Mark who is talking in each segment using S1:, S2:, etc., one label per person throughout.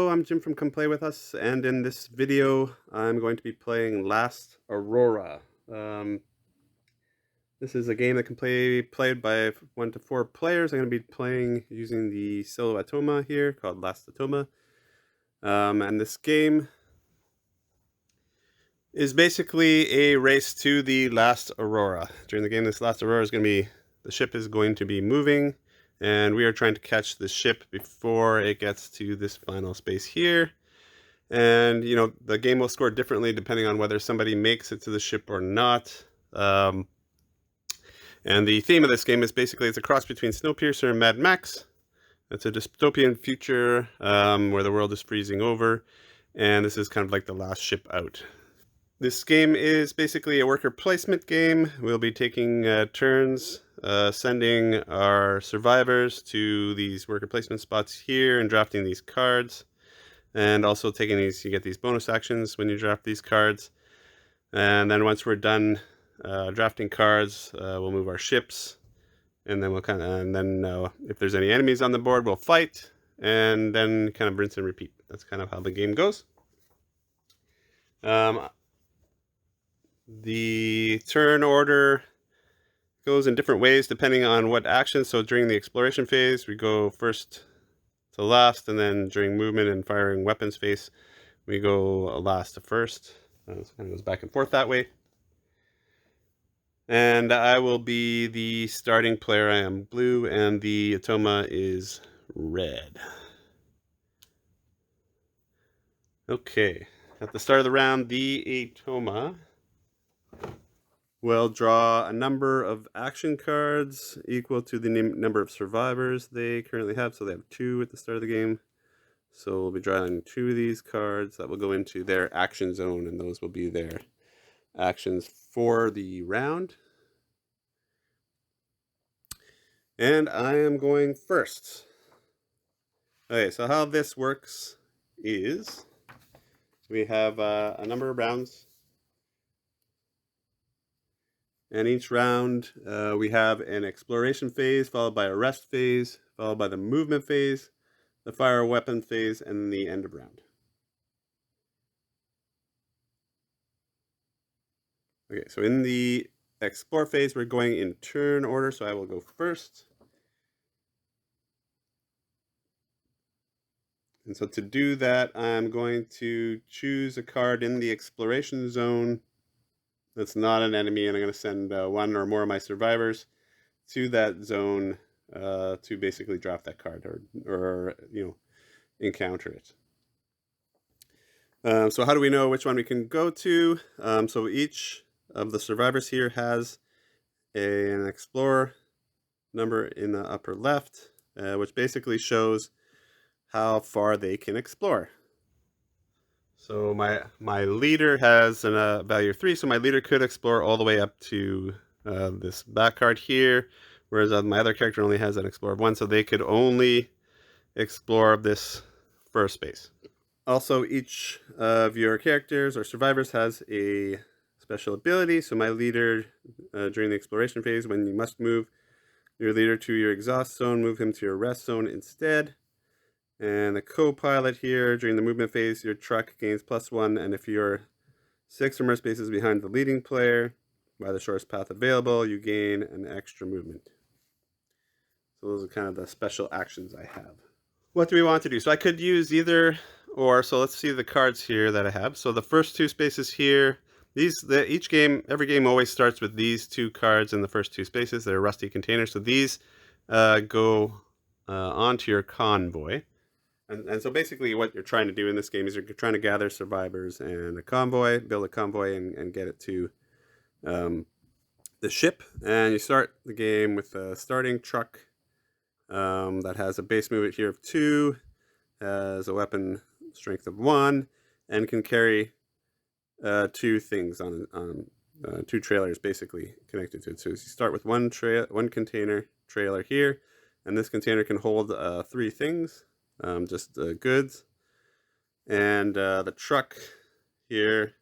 S1: Hello, I'm Jim from Come Play With Us, and in this video, I'm going to be playing Last Aurora. This is a game that can played by 1 to 4 players. I'm going to be playing using the solo Atoma here, called Last Atoma. And this game is basically a race to the last Aurora. During the game, this last Aurora is going to be, the ship is going to be moving, and we are trying to catch the ship before it gets to this final space here. And, you know, the game will score differently depending on whether somebody makes it to the ship or not. And the theme of this game is basically it's a cross between Snowpiercer and Mad Max. It's a dystopian future where the world is freezing over, and this is kind of like the last ship out. This game is basically a worker placement game. We'll be taking turns sending our survivors to these worker placement spots here and drafting these cards. And also taking these, you get these bonus actions when you draft these cards. And then once we're done drafting cards, we'll move our ships, and then if there's any enemies on the board, we'll fight, and then kind of rinse and repeat. That's kind of how the game goes. The turn order goes in different ways depending on what action. So during the exploration phase, we go first to last, and then during movement and firing weapons phase, we go last to first. So it kind of goes back and forth that way. And I will be the starting player. I am blue, and the Atoma is red. Okay, at the start of the round, the Atoma will draw a number of action cards equal to the number of survivors they currently have. So they have 2 at the start of the game. So we'll be drawing 2 of these cards that will go into their action zone, and those will be their actions for the round. And I am going first. Okay, so how this works is we have a number of rounds. And each round, we have an exploration phase, followed by a rest phase, followed by the movement phase, the fire weapon phase, and the end of round. Okay, so in the explore phase, we're going in turn order, so I will go first. And so to do that, I'm going to choose a card in the exploration zone that's not an enemy, and I'm going to send 1 or more of my survivors to that zone to basically draft that card or encounter it. So how do we know which one we can go to? So each of the survivors here has an explorer number in the upper left, which basically shows how far they can explore. So my leader has a value of 3, so my leader could explore all the way up to this back card here, whereas my other character only has an explorer of 1, so they could only explore this first space. Also, each of your characters or survivors has a special ability. So my leader, during the exploration phase, when you must move your leader to your exhaust zone, move him to your rest zone instead. And the co-pilot here, during the movement phase, your truck gains +1, and if you're 6 or more spaces behind the leading player by the shortest path available, you gain an extra movement. So those are kind of the special actions I have. What do we want to do? So I could use either or, so let's see the cards here that I have. So the first 2 spaces here, every game always starts with these 2 cards in the first 2 spaces. They're rusty containers, so these go onto your convoy. And so basically what you're trying to do in this game is you're trying to gather survivors and a convoy, build a convoy, and get it to the ship. And you start the game with a starting truck that has a base movement here of 2, has a weapon strength of 1, and can carry 2 things on 2 trailers basically connected to it. So you start with one container trailer here, and this container can hold 3 things. Just goods, and the truck here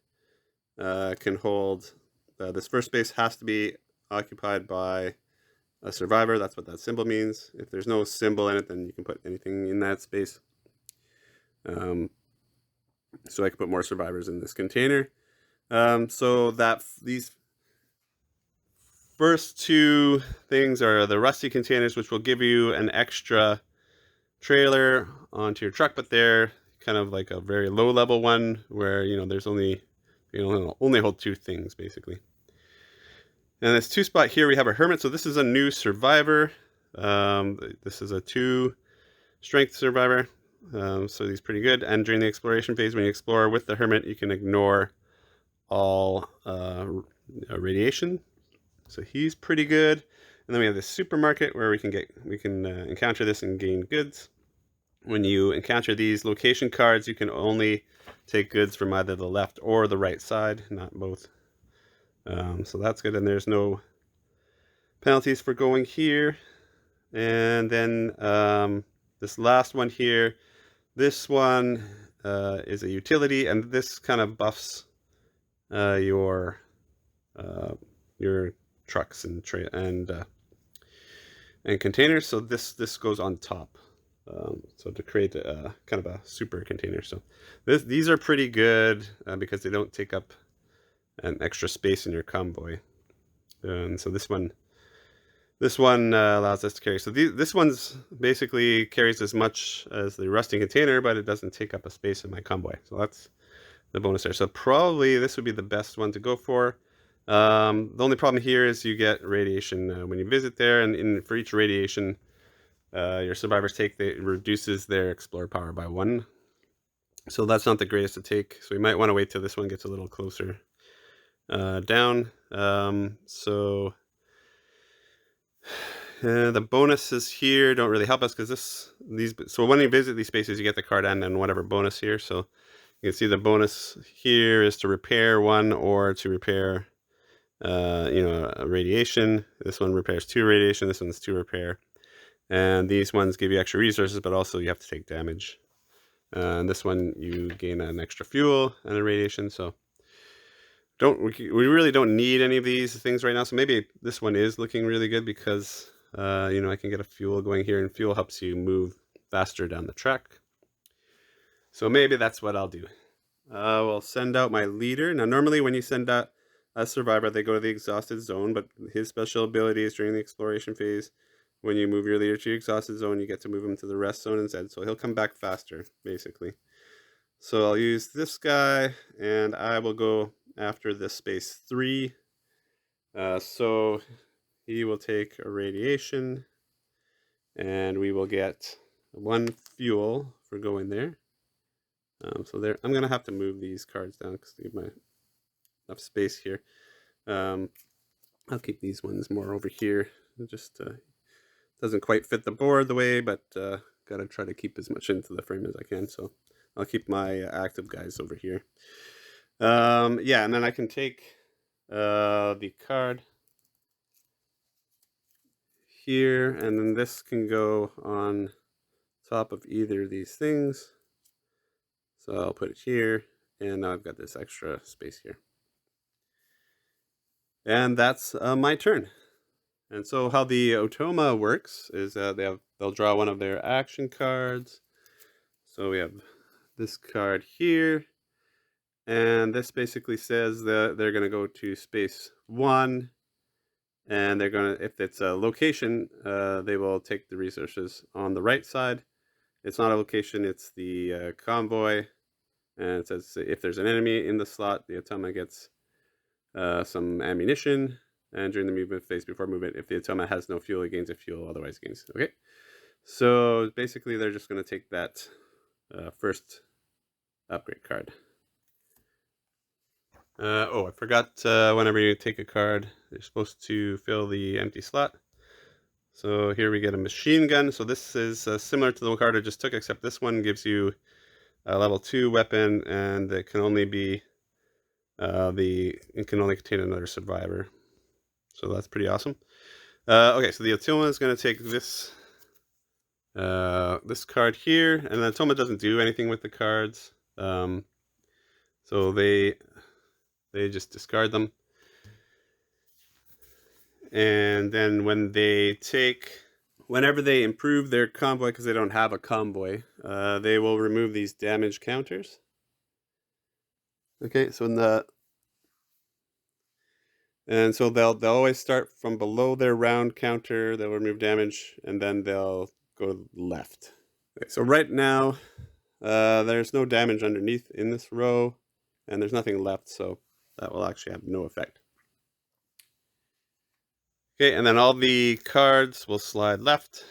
S1: can hold, this first space has to be occupied by a survivor. That's what that symbol means. If there's no symbol in it, then you can put anything in that space. so I can put more survivors in this container. So that these first two things are the rusty containers, which will give you an extra trailer onto your truck, but they're kind of like a very low level one where, there's only, only hold two things basically. And this 2 spot here, we have a hermit. So this is a new survivor. This is a 2 strength survivor. So he's pretty good. And during the exploration phase, when you explore with the hermit, you can ignore all radiation. So he's pretty good. And then we have this supermarket where we can encounter this and gain goods. When you encounter these location cards, you can only take goods from either the left or the right side, not both. So that's good, and there's no penalties for going here. And then this last one here, this one is a utility, and this kind of buffs your trucks and containers. So this goes on top. So to create a kind of a super container. So these are pretty good because they don't take up an extra space in your convoy. And so this one allows us to carry. So this one's basically carries as much as the rusting container, but it doesn't take up a space in my convoy. So that's the bonus there. So probably this would be the best one to go for. The only problem here is you get radiation when you visit there, and for each radiation your survivors take, it reduces their explorer power by 1. So that's not the greatest to take. So you might want to wait till this one gets a little closer down. So the bonuses here don't really help us because so when you visit these spaces, you get the card and whatever bonus here. So you can see the bonus here is to repair 1 or to repair a radiation. This one repairs 2 radiation. This one's 2 repair. And these ones give you extra resources, but also you have to take damage. And this one you gain an extra fuel and a radiation. So we really don't need any of these things right now. So maybe this one is looking really good because I can get a fuel going here, and fuel helps you move faster down the track. So maybe that's what I'll do. We'll send out my leader. Now normally when you send out a survivor, they go to the exhausted zone, but his special ability is during the exploration phase. When you move your leader to your exhausted zone, you get to move him to the rest zone instead. So he'll come back faster, basically. So I'll use this guy, and I will go after this space 3. So he will take a radiation, and we will get 1 fuel for going there. So there, I'm going to have to move these cards down because I have enough space here. I'll keep these ones more over here. It just doesn't quite fit the board the way, but gotta try to keep as much into the frame as I can. So I'll keep my active guys over here. Yeah, and then I can take the card here, and then this can go on top of either of these things. So I'll put it here, and now I've got this extra space here. And that's my turn. And so how the Otoma works is they'll draw one of their action cards. So we have this card here, and this basically says that they're going to go to space 1, and they're going to, if it's a location, they will take the resources on the right side. It's not a location, it's the convoy, and it says if there's an enemy in the slot, the Otoma gets some ammunition. And during the movement phase before movement, if the Otoma has no fuel, it gains a fuel, otherwise it gains. Okay, so basically they're just going to take that first upgrade card. I forgot, whenever you take a card, you're supposed to fill the empty slot. So here we get a machine gun. So this is similar to the card I just took, except this one gives you a level 2 weapon, and it can only be it can only contain another survivor. So that's pretty awesome. Okay, so the Otoma is going to take this this card here, and the Otoma doesn't do anything with the cards. So they just discard them. And then when they take whenever they improve their convoy, because they don't have a convoy, they will remove these damage counters. Okay, so so they'll always start from below their round counter. They'll remove damage, and then they'll go left. Okay, so right now, there's no damage underneath in this row, and there's nothing left, so that will actually have no effect. Okay, and then all the cards will slide left.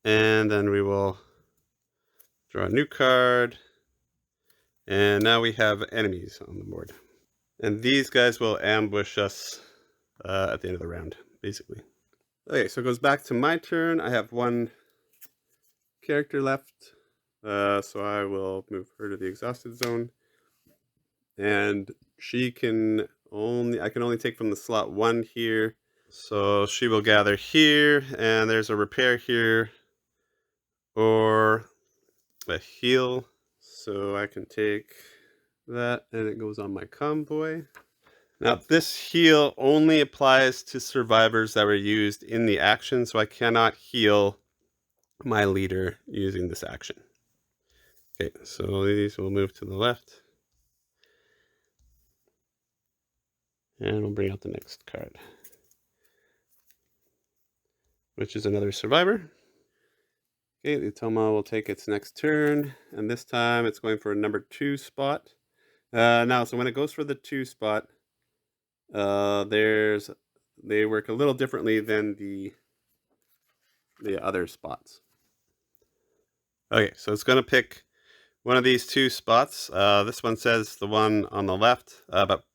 S1: And then we will draw a new card. And now we have enemies on the board. And these guys will ambush us at the end of the round, basically. Okay, so it goes back to my turn. I have one character left. So I will move her to the exhausted zone. And I can only take from the slot 1 here. So she will gather here, and there's a repair here, or a heal. So I can take that, and it goes on my convoy. Now, this heal only applies to survivors that were used in the action, so I cannot heal my leader using this action. Okay, so these will move to the left. And we'll bring out the next card, which is another survivor. Okay, the Toma will take its next turn, and this time it's going for a number 2 spot. So when it goes for the 2 spot, they work a little differently than the other spots. Okay, so it's going to pick one of these 2 spots. This one says the one on the left, but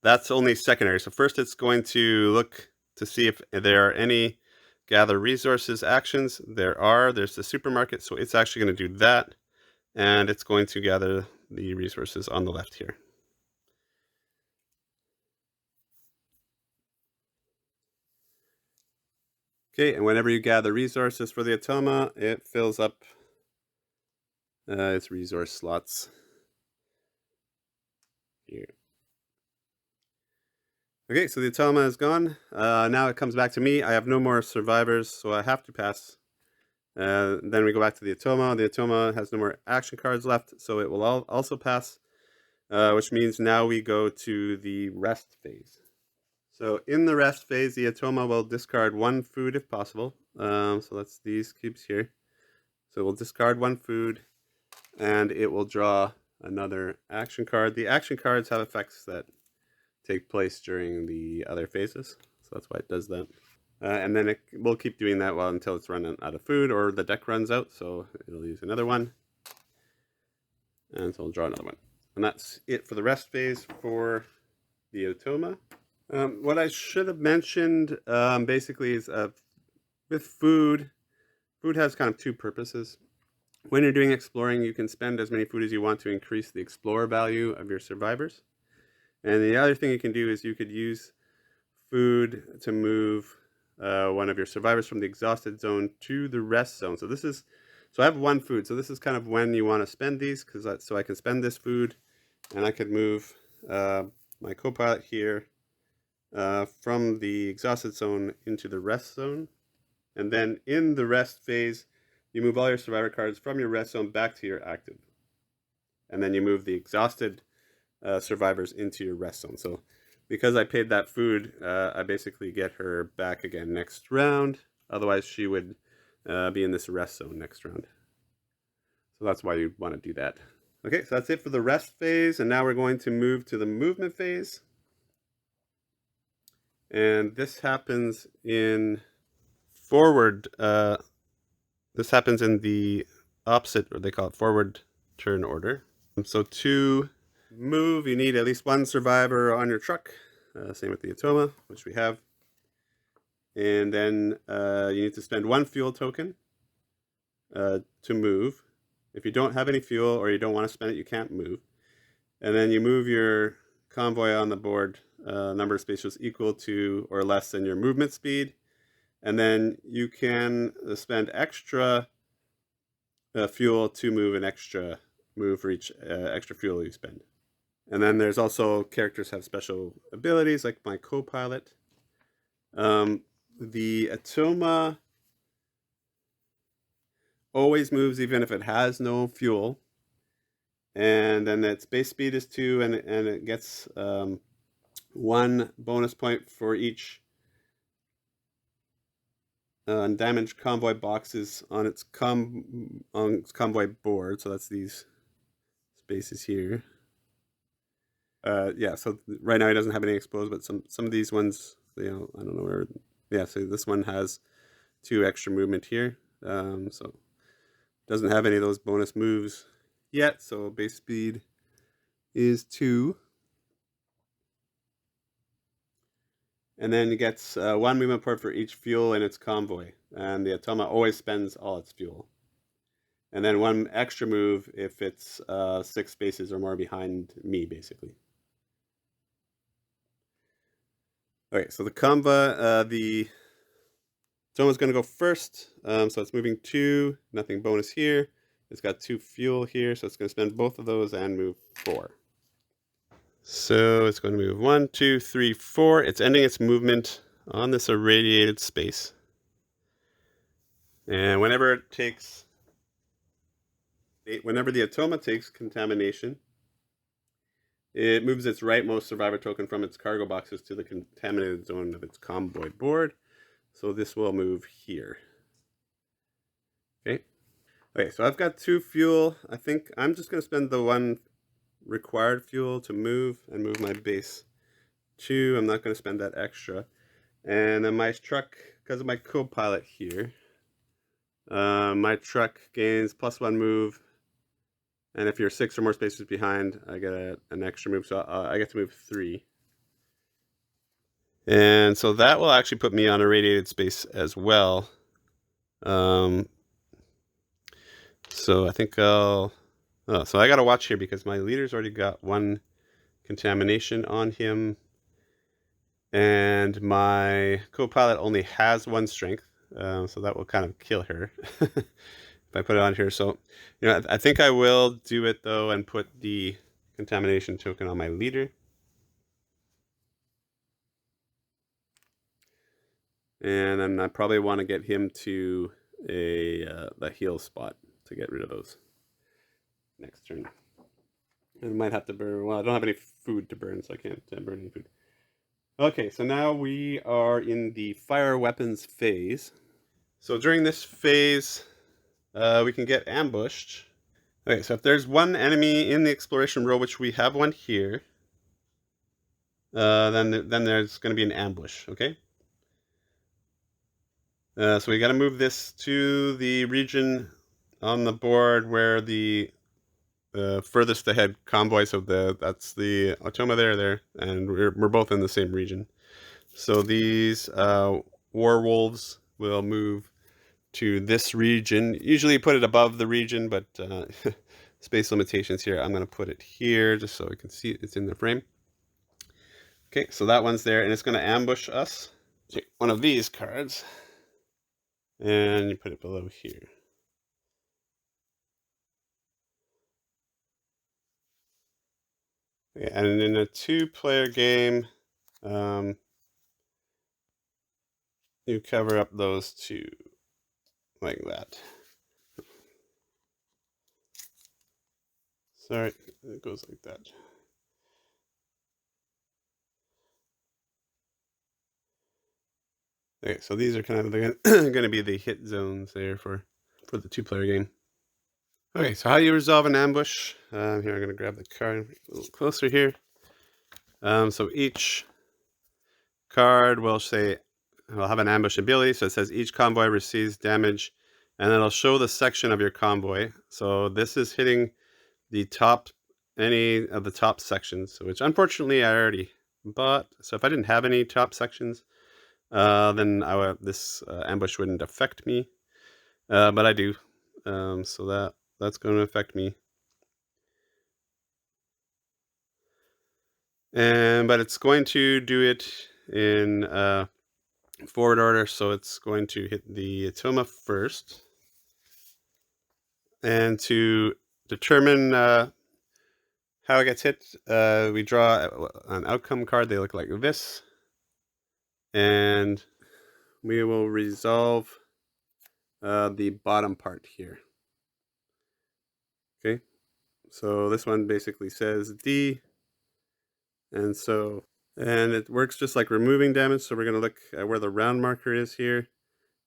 S1: that's only secondary. So first it's going to look to see if there are any gather resources actions. There's the supermarket, so it's actually going to do that, and it's going to gather the resources on the left here. Okay, and whenever you gather resources for the Atoma, it fills up its resource slots here. Okay, so the Atoma is gone. Now it comes back to me. I have no more survivors, so I have to pass. Then we go back to the Atoma. The Atoma has no more action cards left, so it will also pass, which means now we go to the rest phase. So in the rest phase, the Atoma will discard 1 food if possible. So that's these cubes here. So we'll discard 1 food, and it will draw another action card. The action cards have effects that take place during the other phases, so that's why it does that. And then it will keep doing that until it's running out of food or the deck runs out, so it'll use another one. And so we'll draw another one. And that's it for the rest phase for the Atoma. What I should have mentioned basically is with food has kind of 2 purposes. When you're doing exploring, you can spend as many food as you want to increase the explorer value of your survivors. And the other thing you can do is you could use food to move one of your survivors from the exhausted zone to the rest zone. So I have 1 food. So this is kind of when you want to spend these, so I can spend this food, and I could move my co-pilot here from the exhausted zone into the rest zone. And then in the rest phase, you move all your survivor cards from your rest zone back to your active. And then you move the exhausted survivors into your rest zone. So because I paid that food, I basically get her back again next round. Otherwise, she would be in this rest zone next round. So that's why you'd want to do that. Okay, so that's it for the rest phase. And now we're going to move to the movement phase. And this happens in forward. This happens in the opposite, or they call it forward turn order. So to move, you need at least 1 survivor on your truck. Same with the Atoma, which we have. And then you need to spend 1 fuel token to move. If you don't have any fuel or you don't want to spend it, you can't move. And then you move your convoy on the board number of spaces equal to or less than your movement speed. And then you can spend extra fuel to move an extra move for each extra fuel you spend. And then there's also characters have special abilities, like my co-pilot. The Atoma always moves even if it has no fuel, and then its base speed is 2, and it gets 1 bonus point for each damaged convoy boxes on its convoy board. So that's these spaces here. Yeah, so right now he doesn't have any exposed, but some of these ones, I don't know where. Yeah, so this one has 2 extra movement here. So doesn't have any of those bonus moves yet. So base speed is 2. And then it gets 1 movement point for each fuel in its convoy. And the Atoma always spends all its fuel. And then 1 extra move if it's 6 spaces or more behind me, basically. Okay, so the Kanva, the Atoma's going to go first. So it's moving 2, nothing bonus here. It's got 2 fuel here, so it's going to spend both of those and move 4. So it's going to move 1, 2, 3, 4. It's ending its movement on this irradiated space. And whenever the Atoma takes contamination, it moves its rightmost survivor token from its cargo boxes to the contaminated zone of its convoy board. So this will move here. Okay. Okay, so I've got 2 fuel. I think I'm just going to spend the 1 required fuel to move and move my base 2. I'm not going to spend that extra. And then my truck, because of my co-pilot here, my truck gains +1 move. And if you're 6 or more spaces behind, I get an extra move. So I get to move 3. And so that will actually put me on a radiated space as well. So I think so I got to watch here because my leader's already got 1 contamination on him. And my co-pilot only has 1 strength. So that will kind of kill her if I put it on here. So, I think I will do it though and put the contamination token on my leader. And then I probably want to get him to the heal spot to get rid of those next turn. And I might have to burn. Well, I don't have any food to burn, so I can't burn any food. Okay, so now we are in the fire weapons phase. So during this phase, we can get ambushed. Okay, so if there's 1 enemy in the exploration row, which we have 1 here, then there's going to be an ambush. Okay. So we got to move this to the region on the board where the furthest ahead convoy. So that's the Atoma there, and we're both in the same region. So these war wolves will move to this region. Usually put it above the region, but space limitations here. I'm going to put it here just so we can see it's in the frame. Okay, so that one's there, and it's going to ambush us. Take one of these cards, and you put it below here. Okay, and in a 2-player game, you cover up those 2 like that. Sorry, it goes like that. Okay, so these are kind of going to be the hit zones there for the 2-player game. Okay, so how do you resolve an ambush? Here, I'm going to grab the card a little closer here. So each card will have an ambush ability. So it says each convoy receives damage, and it'll show the section of your convoy. So this is hitting any of the top sections, which unfortunately I already bought. So if I didn't have any top sections, then this ambush wouldn't affect me. But I do. So that's going to affect me. But it's going to do it in forward order, so it's going to hit the Atoma first. And to determine how it gets hit, we draw an outcome card. They look like this. and we will resolve the bottom part here. Okay, so this one basically says D, and it works just like removing damage. So we're going to look at where the round marker is here,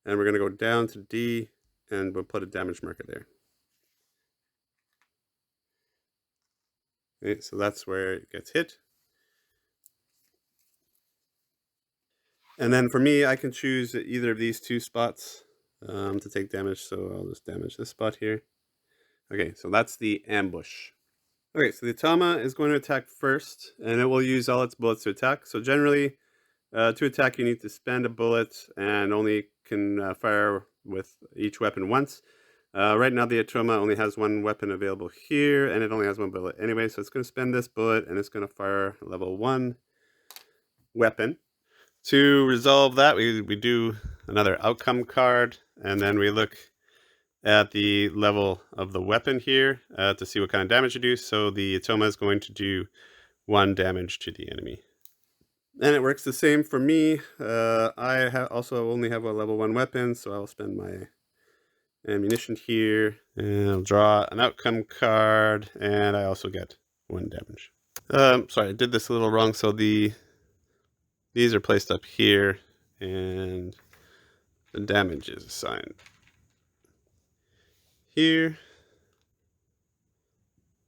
S1: and we're going to go down to D, and we'll put a damage marker there. Okay, so that's where it gets hit. And then for me, I can choose either of these two spots to take damage. So I'll just damage this spot here. Okay, so that's the ambush. Okay, so the Atama is going to attack first, and it will use all its bullets to attack. So generally, to attack, you need to spend a bullet and only can fire with each weapon once. Right now, the Atoma only has one weapon available here, and it only has one bullet anyway. So it's going to spend this bullet, and it's going to fire level 1 weapon. To resolve that, we do another outcome card, and then we look at the level of the weapon here to see what kind of damage you do. So the Atoma is going to do 1 damage to the enemy. And it works the same for me. I also only have a level 1 weapon, so I'll spend my ammunition here, and I'll draw an outcome card, and I also get 1 damage. Sorry, I did this a little wrong. So these are placed up here, and the damage is assigned here,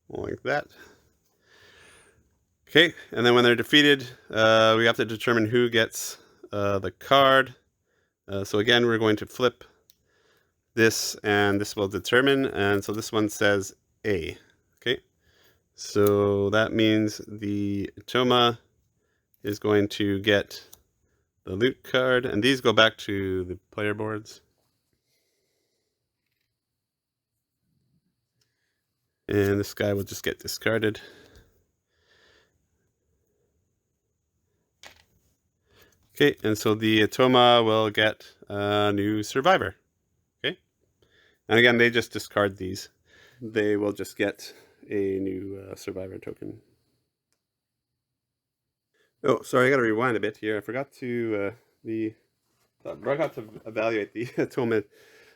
S1: like that. Okay, and then when they're defeated, we have to determine who gets the card. So again, we're going to flip this, and this will determine. And so this one says A. Okay, so that means the Atoma is going to get the loot card, and these go back to the player boards. And this guy will just get discarded. Okay, and so the Atoma will get a new survivor. Okay, and again, they just discard these. They will just get a new survivor token. Oh, sorry, I got to rewind a bit here. I forgot to evaluate the Atoma.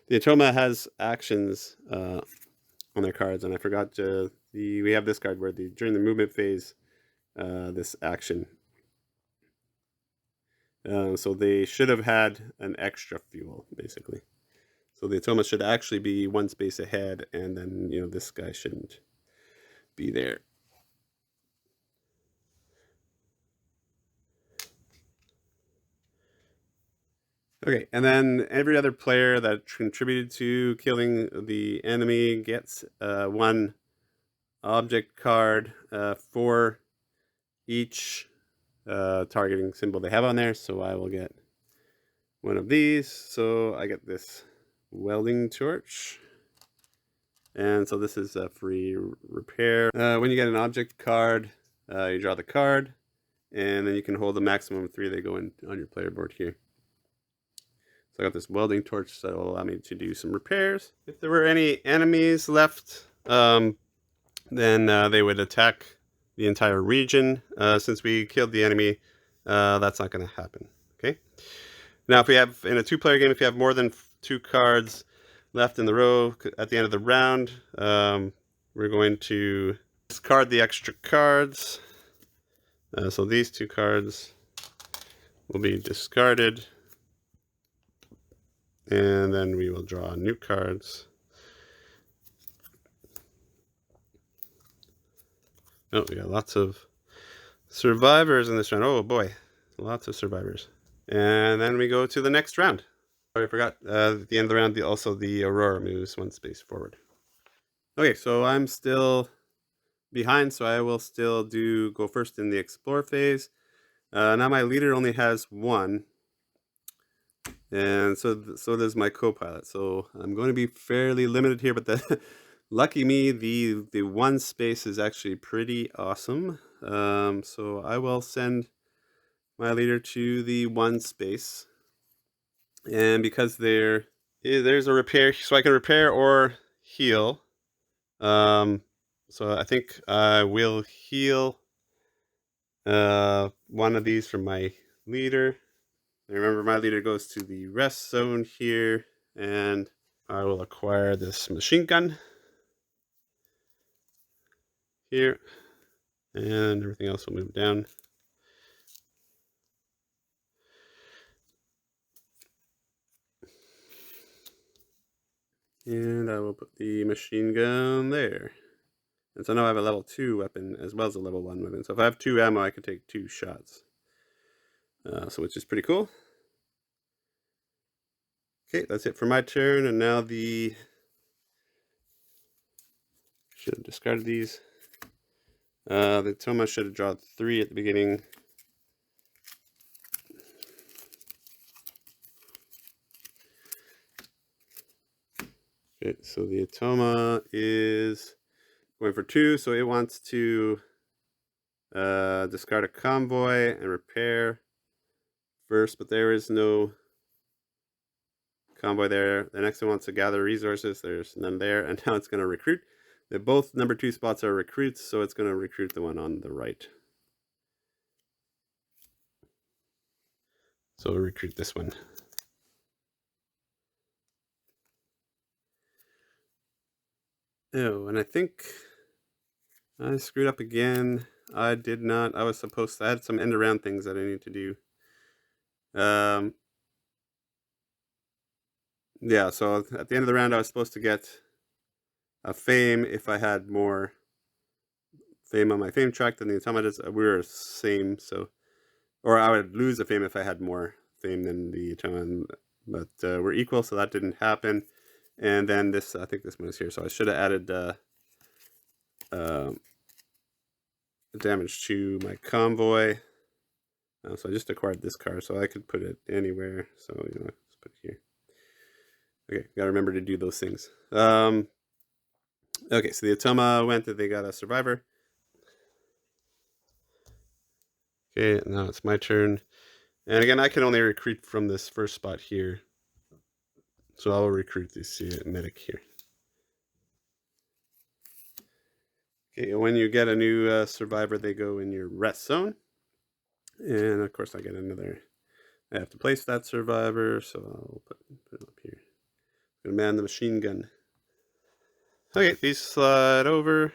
S1: The Atoma has actions on their cards, and I forgot we have this card where during the movement phase, this action. So they should have had an extra fuel, basically. So the Atoma should actually be 1 space ahead, and then this guy shouldn't be there. Okay, and then every other player that contributed to killing the enemy gets 1 object card for each targeting symbol they have on there. So I will get 1 of these. So I get this welding torch. And so this is a free repair. When you get an object card, you draw the card, and then you can hold a maximum of 3 that go on your player board here. So I got this welding torch that will allow me to do some repairs. If there were any enemies left, then they would attack the entire region. Since we killed the enemy, that's not going to happen. Okay. Now, if we have in a 2-player game, if you have more than 2 cards left in the row at the end of the round, we're going to discard the extra cards. So these 2 cards will be discarded, and then we will draw new cards. Oh, we got lots of survivors in this round. Oh boy, lots of survivors. And then we go to the next round. Oh, I forgot, at the end of the round, also the Aurora moves 1 space forward. Okay, so I'm still behind, so I will still go first in the explore phase. Now my leader only has 1, and so does my co-pilot. So I'm going to be fairly limited here, but lucky me, the 1 space is actually pretty awesome. So I will send my leader to the 1 space, and because there's a repair, so I can repair or heal. So I think I will heal 1 of these from my leader. Remember, my leader goes to the rest zone here, and I will acquire this machine gun here, and everything else will move down. And I will put the machine gun there. And so now I have a level 2 weapon as well as a level 1 weapon. So if I have 2 ammo, I can take 2 shots. So which is pretty cool. Okay, that's it for my turn. And now should have discarded these. The Toma should have drawn 3 at the beginning. Okay, so the Atoma is going for 2, so it wants to discard a convoy and repair first, but there is no convoy there. The next one wants to gather resources. There's none there, and now it's going to recruit. They both number 2 spots are recruits, so it's going to recruit the one on the right. So we'll recruit this one. Oh, and I think I screwed up again. I did not. I was supposed to add some end around things that I need to do. Yeah, so at the end of the round, I was supposed to get a fame if I had more fame on my fame track than the automatas. We were same, so, or I would lose a fame if I had more fame than the automaton, but we're equal, so that didn't happen. And then this, I think this one is here, so I should have added damage to my convoy. So I just acquired this car, so I could put it anywhere. So let's put it here. Okay, gotta remember to do those things. Okay, so the Atoma went that they got a survivor. Okay, now it's my turn. And again, I can only recruit from this first spot here. So I'll recruit this medic here. Okay, when you get a new survivor, they go in your rest zone. And of course, I get another. I have to place that survivor, so I'll put it up here. I'm gonna man the machine gun. Okay, these slide over.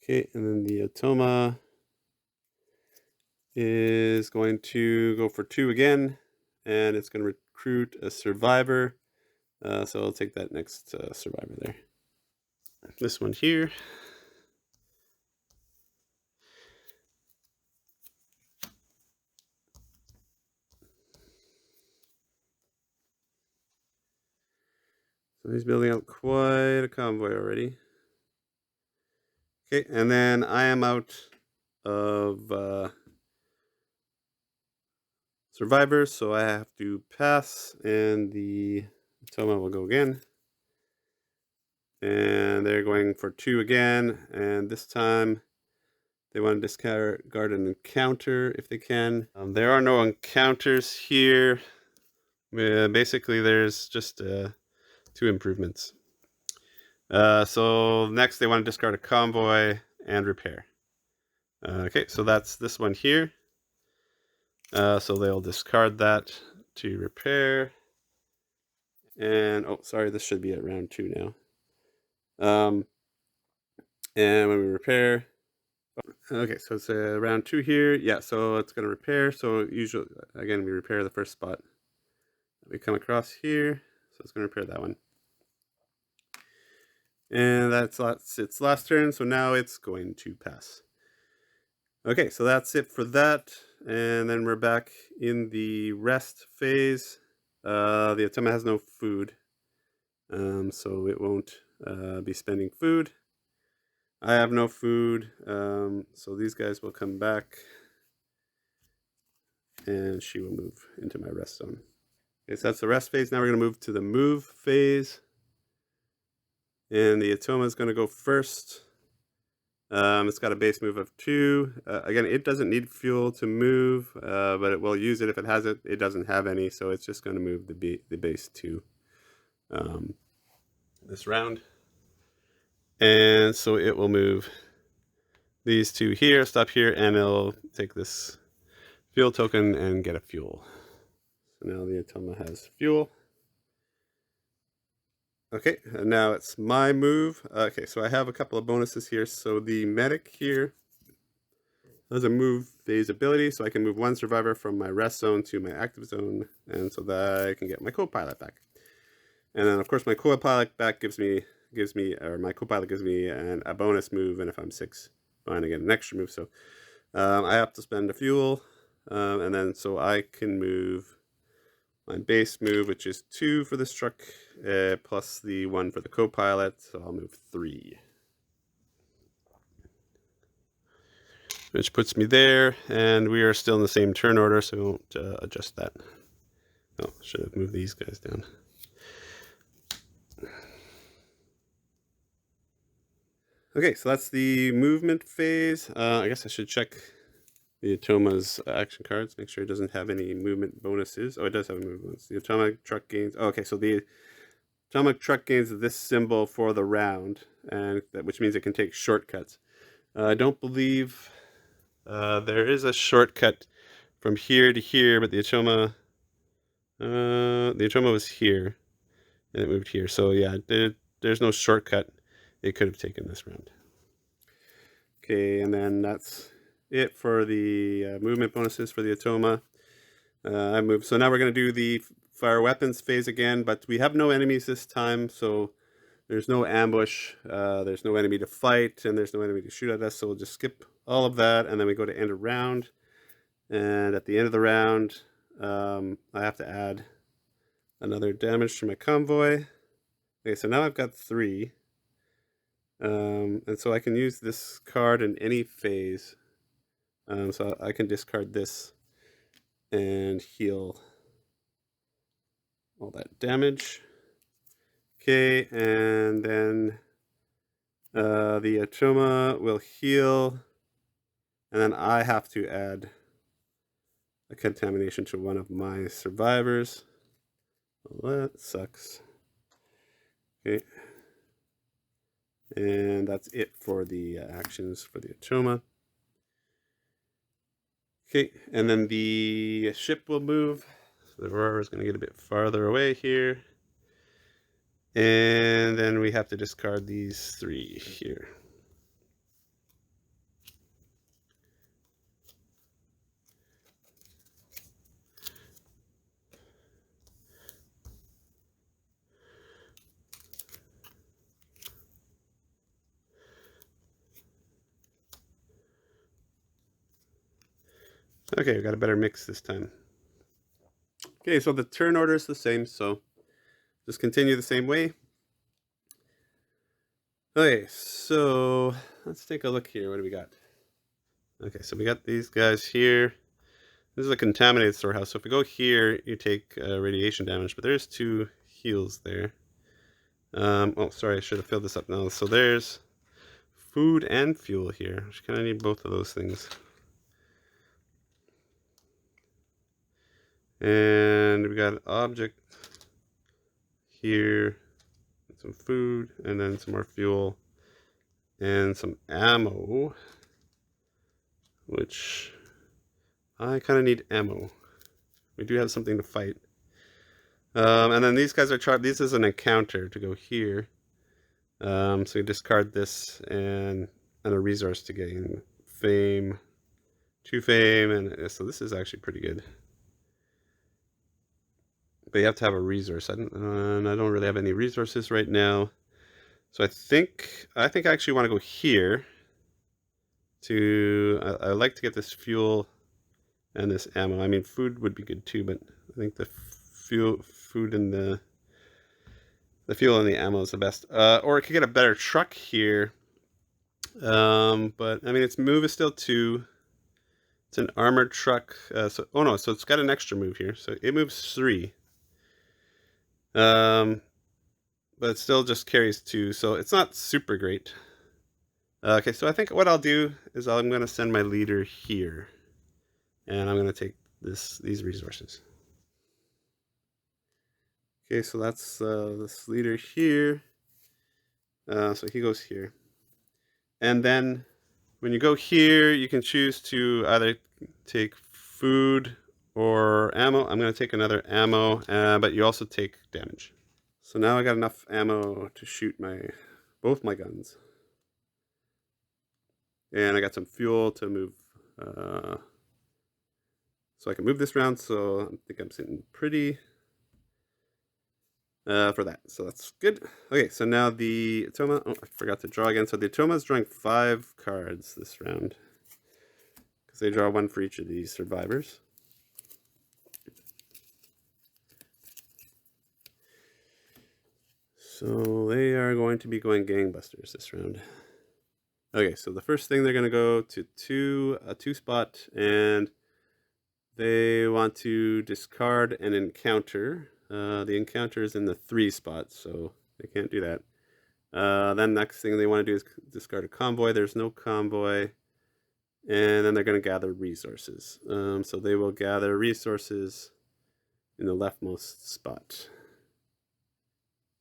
S1: Okay, and then the Atoma is going to go for 2 again, and it's going to recruit a survivor. So I'll take that next survivor there. This one here. So he's building out quite a convoy already. Okay, and then I am out of survivors, so I have to pass, and the Toma will go again. And they're going for 2 again, and this time they want to discard an encounter if they can. There are no encounters here. Basically, there's just 2 improvements. So next they want to discard a convoy and repair. Okay, so that's this one here. So they'll discard that to repair. And, oh, sorry, this should be at round 2 now. And when we repair, okay, so it's round 2 here. Yeah, so it's going to repair. So usually, again, we repair the first spot. We come across here, so it's going to repair that one. And that's its last turn, so now it's going to pass. Okay, so that's it for that. And then we're back in the rest phase. The Atoma has no food, so it won't be spending food. I have no food, so these guys will come back, and she will move into my rest zone. Okay, so that's the rest phase. Now we're going to move to the move phase. And the Atoma is going to go first. It's got a base move of 2. Again, it doesn't need fuel to move, but it will use it if it has it. It doesn't have any, so it's just going to move the base 2 this round. And so it will move these two here, stop here, and it'll take this fuel token and get a fuel. So now the Atoma has fuel. Okay, and now it's my move. Okay, so I have a couple of bonuses here. So the medic here has a move phase ability, so I can move one survivor from my rest zone to my active zone, and so that I can get my co-pilot back. And then of course my co-pilot back gives me my co-pilot gives me a bonus move, and if I'm 6 behind I get an extra move. So I have to spend a fuel, and then so I can move my base move, which is 2 for this truck, plus the 1 for the co-pilot, so I'll move 3. Which puts me there, and we are still in the same turn order, so we won't adjust that. Oh, should have moved these guys down. Okay, so that's the movement phase. I guess I should check the Atoma's action cards, make sure it doesn't have any movement bonuses. Oh, it does have a movement bonus. The atomic truck gains. Oh, okay, so the atomic truck gains this symbol for the round, and which means it can take shortcuts. I don't believe there is a shortcut from here to here, but the Atoma was here, and it moved here. So yeah, there's no shortcut it could have taken this round. Okay, and then that's it for the movement bonuses for the Atoma. I moved. So now we're going to do the fire weapons phase again, but we have no enemies this time, so there's no ambush, there's no enemy to fight, and there's no enemy to shoot at us, so we'll just skip all of that, and then we go to end of round. And at the end of the round, I have to add another damage to my convoy. Okay, so now I've got 3. And so I can use this card in any phase. So I can discard this and heal all that damage. Okay, and then the Atoma will heal, and then I have to add a contamination to one of my survivors. Well, that sucks. Okay. And that's it for the actions for the Atoma. Okay, and then the ship will move. So the Aurora is going to get a bit farther away here. And then we have to discard these 3 here. Okay, we got a better mix this time. Okay, so the turn order is the same, so just continue the same way. Okay, so let's take a look here. What do we got? Okay, so we got these guys here. This is a contaminated storehouse. So if we go here, you take radiation damage, but there's 2 heals there. Oh, sorry, I should have filled this up now. So there's food and fuel here. I kind of need both of those things. And we got an object here, some food, and then some more fuel, and some ammo, which I kind of need ammo. We do have something to fight. And then these guys are charged. This is an encounter to go here. So you discard this and a resource to gain fame, 2 fame, and so this is actually pretty good. But you have to have a resource. I don't really have any resources right now. So I think I actually want to go here. I like to get this fuel and this ammo. I mean, food would be good too, but I think the food and the fuel and the ammo is the best. Or it could get a better truck here. But I mean, its move is still 2. It's an armored truck. So it's got an extra move here. So it moves 3. But it still just carries 2, so it's not super great. Okay, so I think what I'll do is I'm going to send my leader here, and I'm going to take these resources. Okay, so that's this leader here. So he goes here, and then when you go here, you can choose to either take food or ammo. I'm going to take another ammo, but you also take damage. So now I got enough ammo to shoot both my guns. And I got some fuel to move, so I can move this round. So I think I'm sitting pretty for that. So that's good. Okay, so now the Atoma. Oh, I forgot to draw again. So the Atoma is drawing 5 cards this round because they draw 1 for each of these survivors. So they are going to be going gangbusters this round. Okay, so the first thing they're going to go to a 2 spot, and they want to discard an encounter. The encounter is in the 3 spot, so they can't do that. Then next thing they want to do is discard a convoy. There's no convoy. And then they're going to gather resources. So they will gather resources in the leftmost spot.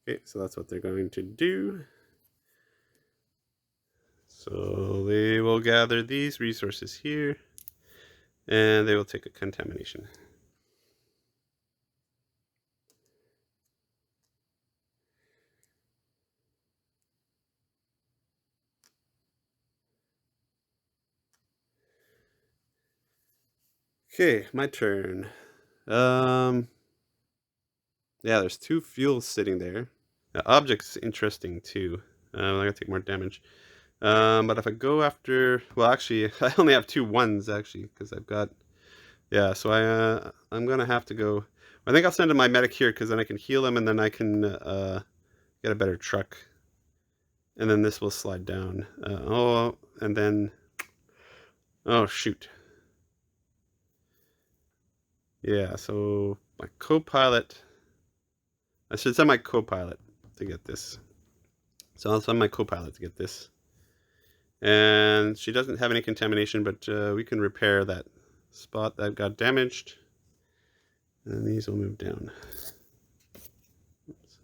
S1: Okay, so that's what they're going to do. So they will gather these resources here, and they will take a contamination. Okay, my turn. Yeah, there's 2 fuels sitting there. The object's interesting too. I'm gonna take more damage. But if I go after, well, actually, I only have 2 ones actually because I've got, yeah. So I'm gonna have to go. I think I'll send in my medic here because then I can heal him, and then I can get a better truck, and then this will slide down. And then, oh shoot. Yeah, so my co-pilot, I should send my co-pilot to get this. So I'll send my co-pilot to get this. And she doesn't have any contamination, but we can repair that spot that got damaged. And these will move down. Oops.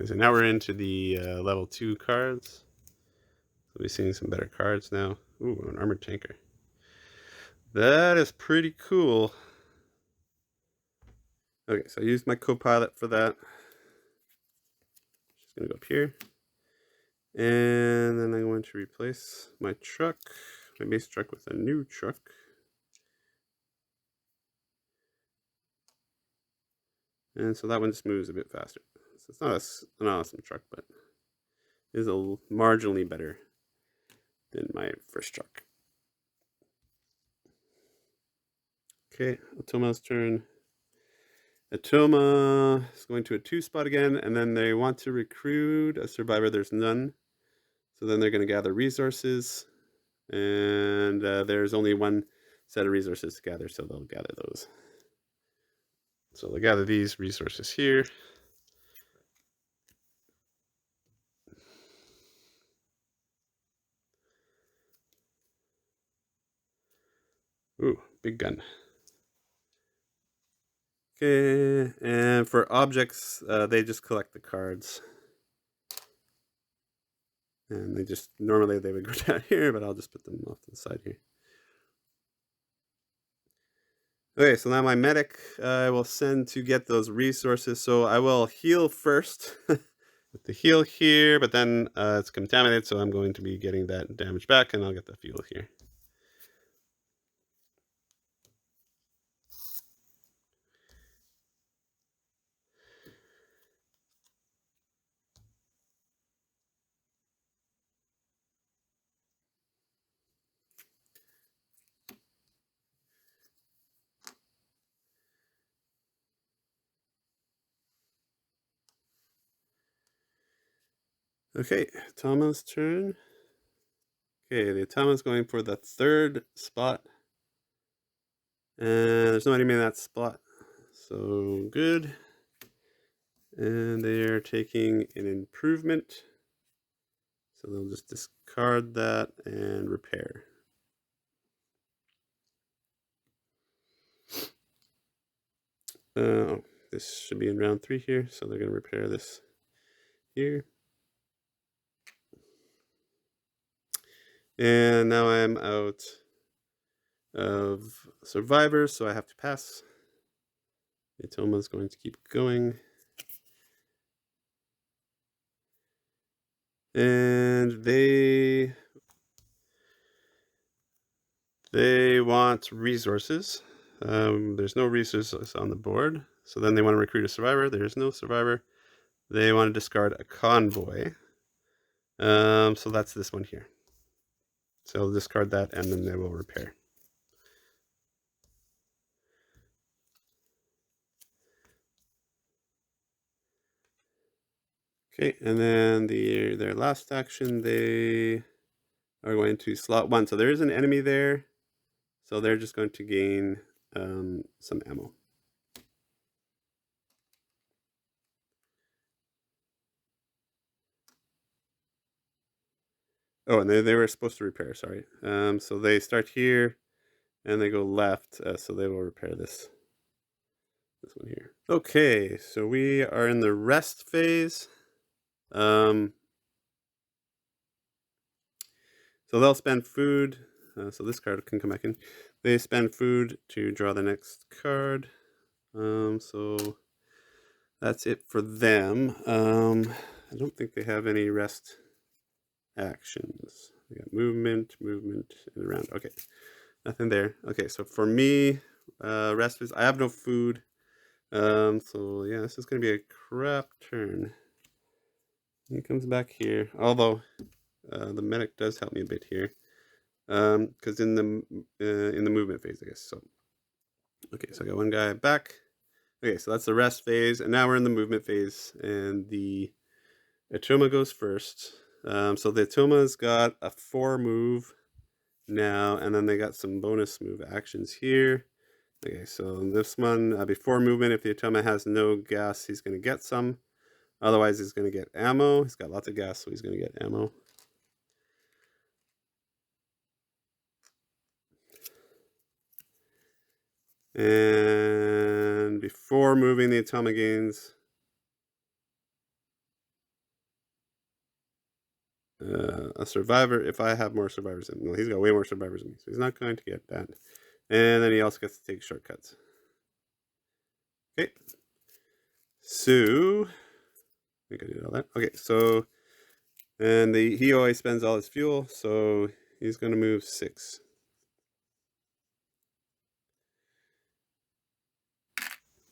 S1: So now we're into the level 2 cards. We'll be seeing some better cards now. Ooh, an armored tanker. That is pretty cool. Okay, so I used my co-pilot for that. Just gonna go up here. And then I'm going to replace my truck, my base truck, with a new truck. And so that one just moves a bit faster. So it's not an awesome truck, but it is marginally better than my first truck. Okay, Atoma's turn. Atoma is going to a 2 spot again, and then they want to recruit a survivor. There's none. So then they're going to gather resources, and there's only 1 set of resources to gather, so they'll gather those. So they'll gather these resources here. Ooh, big gun. Okay, and for objects, they just collect the cards. And they just, normally they would go down here, but I'll just put them off to the side here. Okay, so now my medic I will send to get those resources. So I will heal first with the heal here, but then it's contaminated, so I'm going to be getting that damage back, and I'll get the fuel here. Okay, Tama's turn. Okay, the Tama's going for the 3rd spot. And there's no enemy in that spot. So good. And they're taking an improvement. So they'll just discard that and repair. this should be in round 3 here, so they're going to repair this here. And now I'm out of survivors, so I have to pass. Atoma's going to keep going. And they want resources. There's no resources on the board. So then they want to recruit a survivor. There's no survivor. They want to discard a convoy. So that's this one here. So I'll discard that and then they will repair. Okay, and then their last action, they are going to slot 1. So there is an enemy there. So they're just going to gain some ammo. Oh, and they were supposed to repair, sorry. So they start here and they go left, so they will repair this one here. Okay, so we are in the rest phase. So they'll spend food. So this card can come back in. They spend food to draw the next card. So that's it for them. I don't think they have any rest actions. They got movement, and around. Okay, nothing there. Okay, so for me, rest is I have no food. So yeah, this is gonna be a crap turn. He comes back here, although the medic does help me a bit here, because in the movement phase, I guess. So okay, so I got one guy back. Okay, so that's the rest phase, and now we're in the movement phase, and the Atoma goes first. So the Atoma's got a 4 move now, and then they got some bonus move actions here. Okay, so this one, before movement, if the Atoma has no gas, he's going to get some. Otherwise, he's going to get ammo. He's got lots of gas, so he's going to get ammo. And before moving, the Atoma gains a survivor. If I have more survivors than well, he's got way more survivors than me, so he's not going to get that. And then he also gets to take shortcuts. Okay. So I think I did all that. Okay, so and he always spends all his fuel, so he's going to move 6.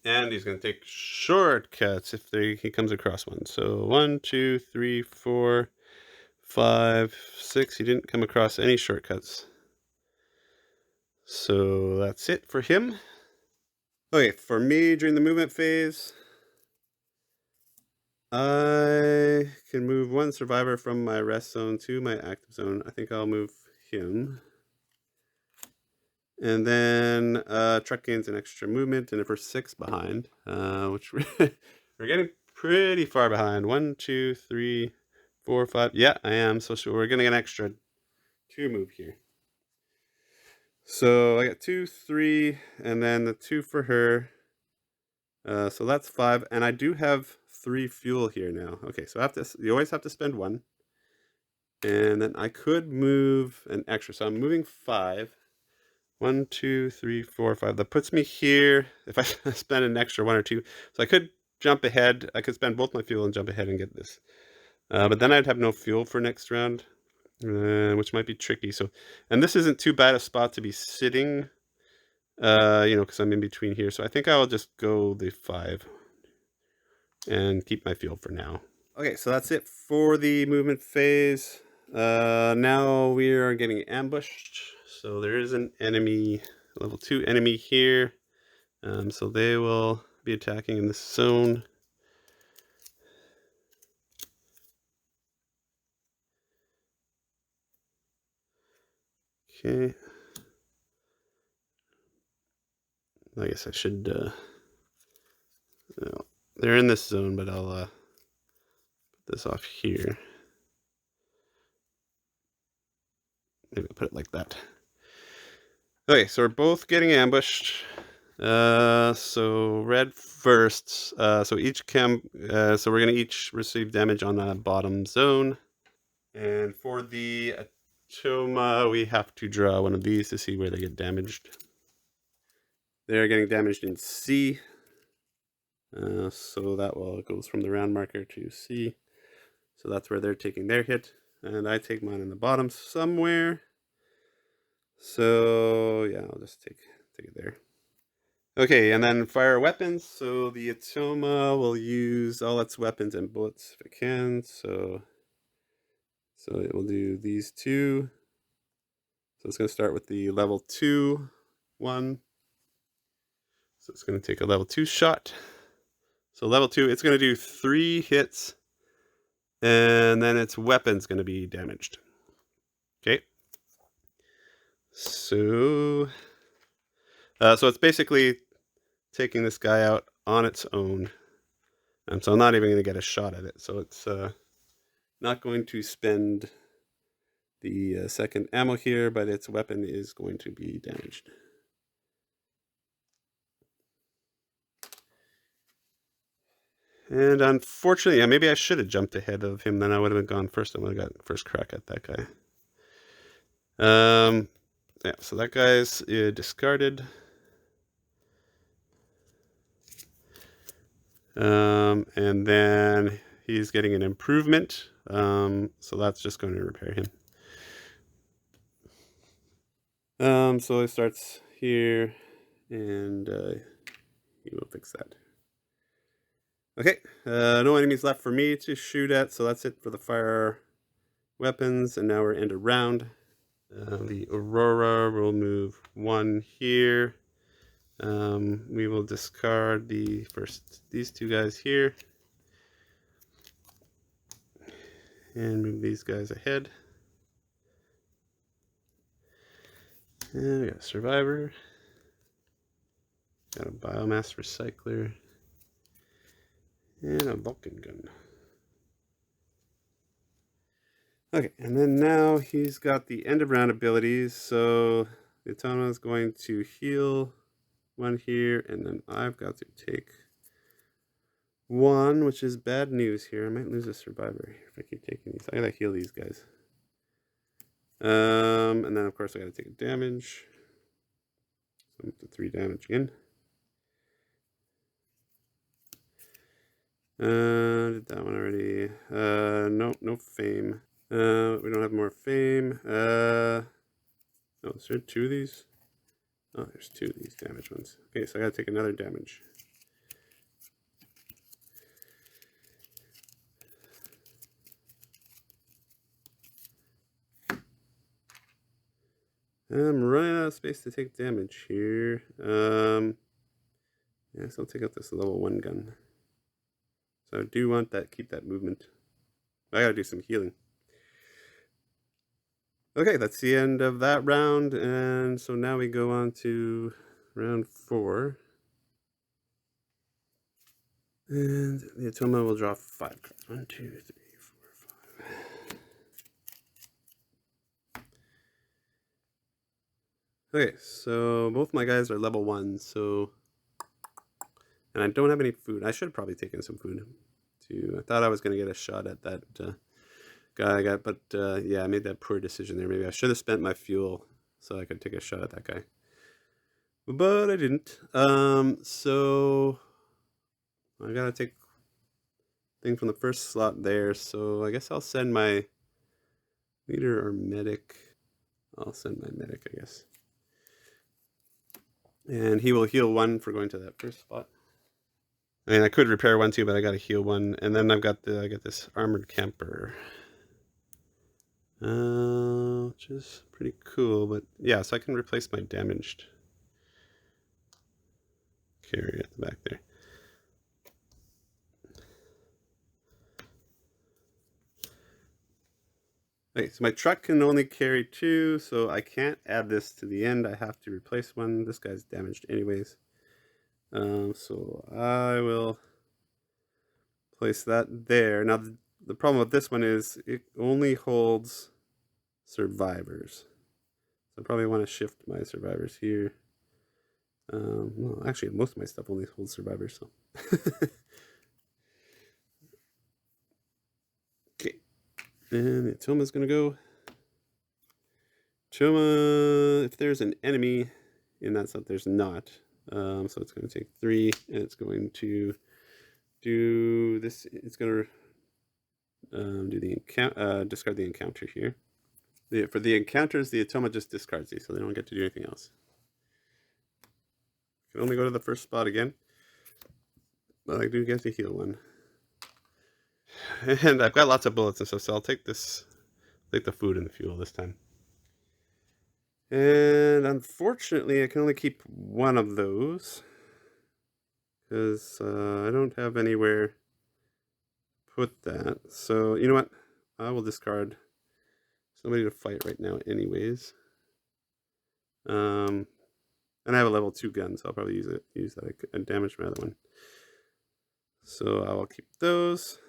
S1: And he's going to take shortcuts if he comes across one. So 1, 2, 3, 4, 5, 6. He didn't come across any shortcuts. So that's it for him. Okay, for me during the movement phase, I can move 1 survivor from my rest zone to my active zone. I think I'll move him. And then truck gains an extra movement, and if we're 6 behind, which we're getting pretty far behind. 1, 2, 3, 4, 5. Yeah, I am. So we're getting an extra 2 move here. So I got 2, 3, and then the 2 for her. So that's 5, and I do have 3 fuel here now. Okay, so you always have to spend 1. And then I could move an extra. So I'm moving 5. 1, 2, 3, 4, 5. That puts me here. If I spend an extra 1 or 2, so I could jump ahead. I could spend both my fuel and jump ahead and get this. But then I'd have no fuel for next round, which might be tricky. So, and this isn't too bad a spot to be sitting, because I'm in between here. So I think I'll just go the 5 and keep my fuel for now. Okay, so that's it for the movement phase. Now we are getting ambushed. So there is an enemy, level 2 enemy here. So they will be attacking in this zone. Okay. I guess I should, well, they're in this zone, but I'll put this off here. Maybe I'll put it like that. Okay, so we're both getting ambushed. So red first. So each so we're gonna each receive damage on the bottom zone. And for the Atoma, we have to draw one of these to see where they get damaged. They're getting damaged in C. So that goes from the round marker to C. So that's where they're taking their hit. And I take mine in the bottom somewhere. So yeah, I'll just take it there. Okay, and then fire weapons. So the Atoma will use all its weapons and bullets if it can. So it will do these two. So it's going to start with the level 2 one. So it's going to take a level 2 shot. So level 2, it's going to do 3 hits, and then its weapon's going to be damaged. Okay. So it's basically taking this guy out on its own. And so I'm not even going to get a shot at it. So it's not going to spend the second ammo here, but its weapon is going to be damaged. And unfortunately, yeah, maybe I should have jumped ahead of him. Then I would have gone first. I would have got first crack at that guy. Yeah, so that guy's discarded. And then he's getting an improvement. So that's just going to repair him. So it starts here, and he will fix that. Okay, no enemies left for me to shoot at, so that's it for the fire weapons, and now we're into round. The Aurora will move 1 here. We will discard these 2 guys here, and move these guys ahead. And we got a survivor, got a biomass recycler, and a Vulcan gun. Okay, and then now he's got the end of round abilities, so the Atoma is going to heal 1 here, and then I've got to take 1, which is bad news here. I might lose a survivor if I keep taking these. I gotta heal these guys. And then of course I gotta take a damage. So I'm up to 3 damage again. Did that one already? No fame. We don't have more fame. Oh, is there 2 of these? Oh, there's 2 of these damage ones. Okay, so I gotta take another damage. I'm running out of space to take damage here. Yeah, so I'll take out this level 1 gun. So I do want that, keep that movement. I gotta do some healing. Okay, that's the end of that round, and so now we go on to round 4. And the Atoma will draw 5 cards. 1, 2, 3, 4, 5. Okay, so both my guys are level 1, so... And I don't have any food. I should have probably taken some food, too. I thought I was going to get a shot at that guy I got, but yeah, I made that poor decision there. Maybe I should have spent my fuel so I could take a shot at that guy. But I didn't. So... I gotta take thing from the first slot there, so I guess I'll send my leader or medic. I'll send my medic, I guess. And he will heal 1 for going to that first spot. I mean, I could repair 1 too, but I gotta heal 1. And then I got this armored camper. Which is pretty cool, but yeah, so I can replace my damaged carrier at the back there. Okay, so my truck can only carry 2, so I can't add this to the end. I have to replace 1. This guy's damaged anyways. So I will place that there. Now, the problem with this one is it only holds survivors. So I probably want to shift my survivors here. Well, actually, most of my stuff only holds survivors, so. Okay, and the Toma's gonna go. Choma, if there's an enemy in that set, there's not. So it's going to take 3, and it's going to do this. It's going to do the discard the encounter here. For the encounters, the Atoma just discards these, so they don't get to do anything else. Can only go to the first spot again, but I do get to heal one. And I've got lots of bullets and stuff, so I'll take this, take the food and the fuel this time. And unfortunately, I can only keep one of those because I don't have anywhere to put that. So you know what? I will discard somebody to fight right now, anyways. And I have a level 2 gun, so I'll probably use that and damage my other one. So I will keep those.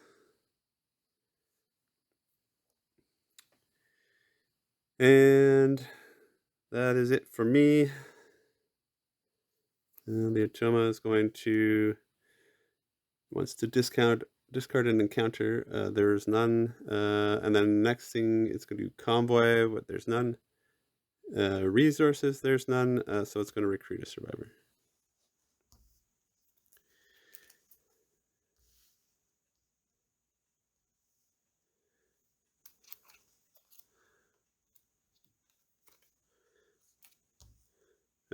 S1: And that is it for me. And the Atoma is going to wants to discard an encounter. There's none. And then next thing it's going to do convoy, but there's none. Resources, there's none. So it's going to recruit a survivor.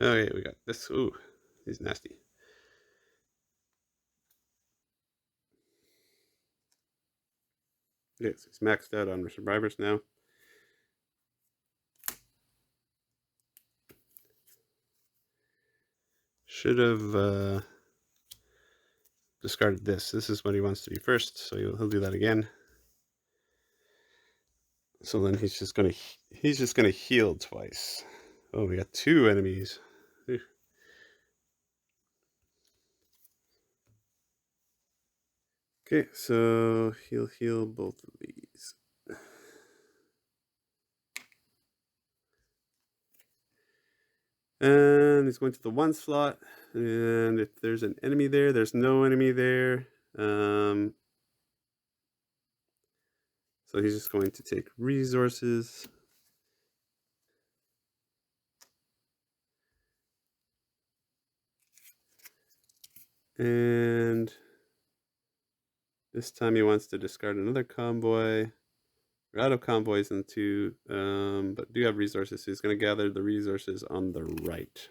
S1: Okay, we got this. Ooh, he's nasty. Okay, so he's maxed out on survivors now. Should have discarded this. This is what he wants to be first, so he'll do that again. So then he's just gonna heal twice. Oh, we got 2 enemies. Okay, so he'll heal both of these. And he's going to the 1 slot. And if there's an enemy there, there's no enemy there. So he's just going to take resources. And this time he wants to discard another convoy. We're out of convoys in 2, but do have resources. So he's going to gather the resources on the right.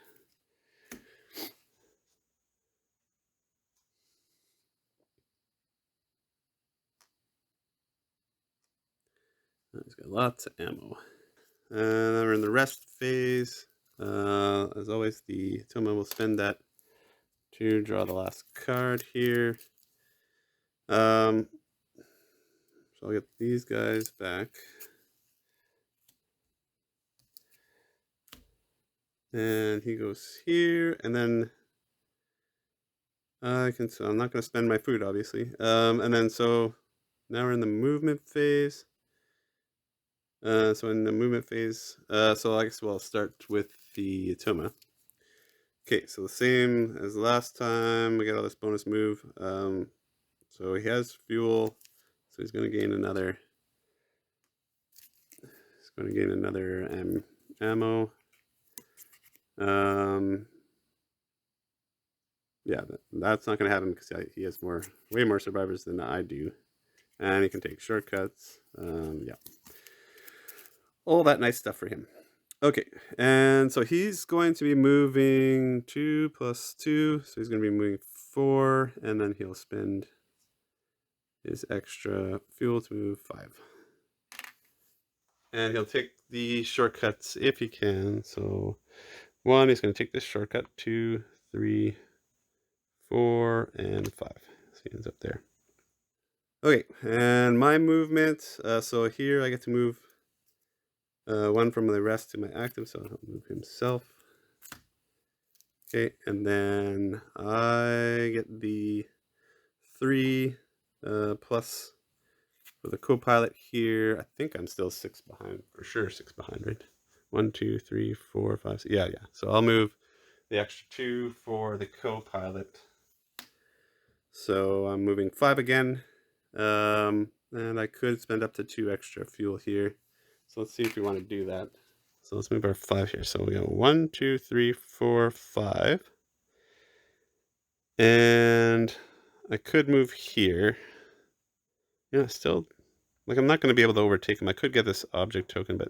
S1: He's got lots of ammo. And then we're in the rest phase. As always, the Toma will spend that to draw the last card here. So I'll get these guys back. And he goes here, and then so I'm not going to spend my food, obviously. And then so now we're in the movement phase. So in the movement phase, so I guess we'll start with the Toma. Okay, so the same as last time. We got all this bonus move. So he has fuel, so he's going to gain another. He's going to gain another ammo. Yeah, that's not going to happen because he has way more survivors than I do, and he can take shortcuts. Yeah, all that nice stuff for him. Okay, and so he's going to be moving 2 + 2, so he's going to be moving 4, and then he'll spend his extra fuel to move 5. And he'll take the shortcuts if he can. So 1, he's going to take this shortcut, 2, 3, 4, and 5. So he ends up there. Okay, and my movement. So here I get to move 1 from the rest to my active, so I'll move himself. Okay, and then I get the 3 plus for the co-pilot here. I think I'm still 6 behind, for sure 6 behind, right? 1, 2, 3, 4, 5, 6. Yeah. So I'll move the extra 2 for the co-pilot. So I'm moving 5 again. And I could spend up to 2 extra fuel here. So let's see if we want to do that. So let's move our 5 here. So we got 1, 2, 3, 4, 5. And I could move here. Yeah, still, like, I'm not going to be able to overtake him. I could get this object token, but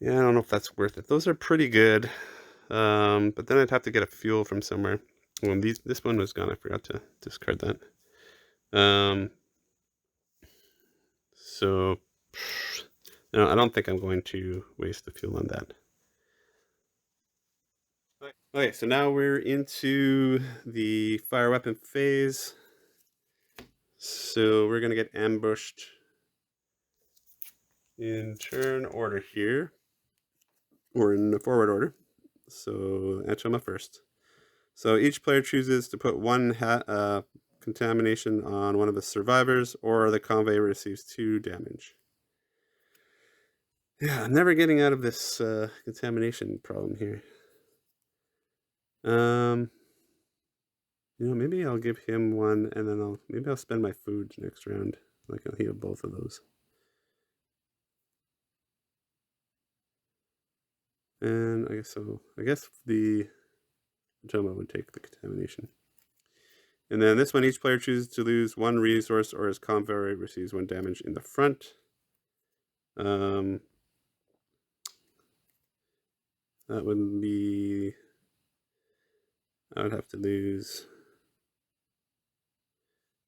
S1: yeah, I don't know if that's worth it. Those are pretty good. But then I'd have to get a fuel from somewhere. Well, this one was gone. I forgot to discard that. So no, I don't think I'm going to waste the fuel on that. Okay, so now we're into the fire weapon phase. So we're gonna get ambushed in turn order here, or in the forward order. So Achama first. So each player chooses to put one contamination on one of the survivors, or the convoy receives 2 damage. Yeah, I'm never getting out of this contamination problem here. Maybe I'll give him one, and then maybe I'll spend my food next round. Like, I'll heal both of those. And I guess the Joma would take the contamination. And then this one, each player chooses to lose 1 resource, or his convoy receives 1 damage in the front. That would be, I would have to lose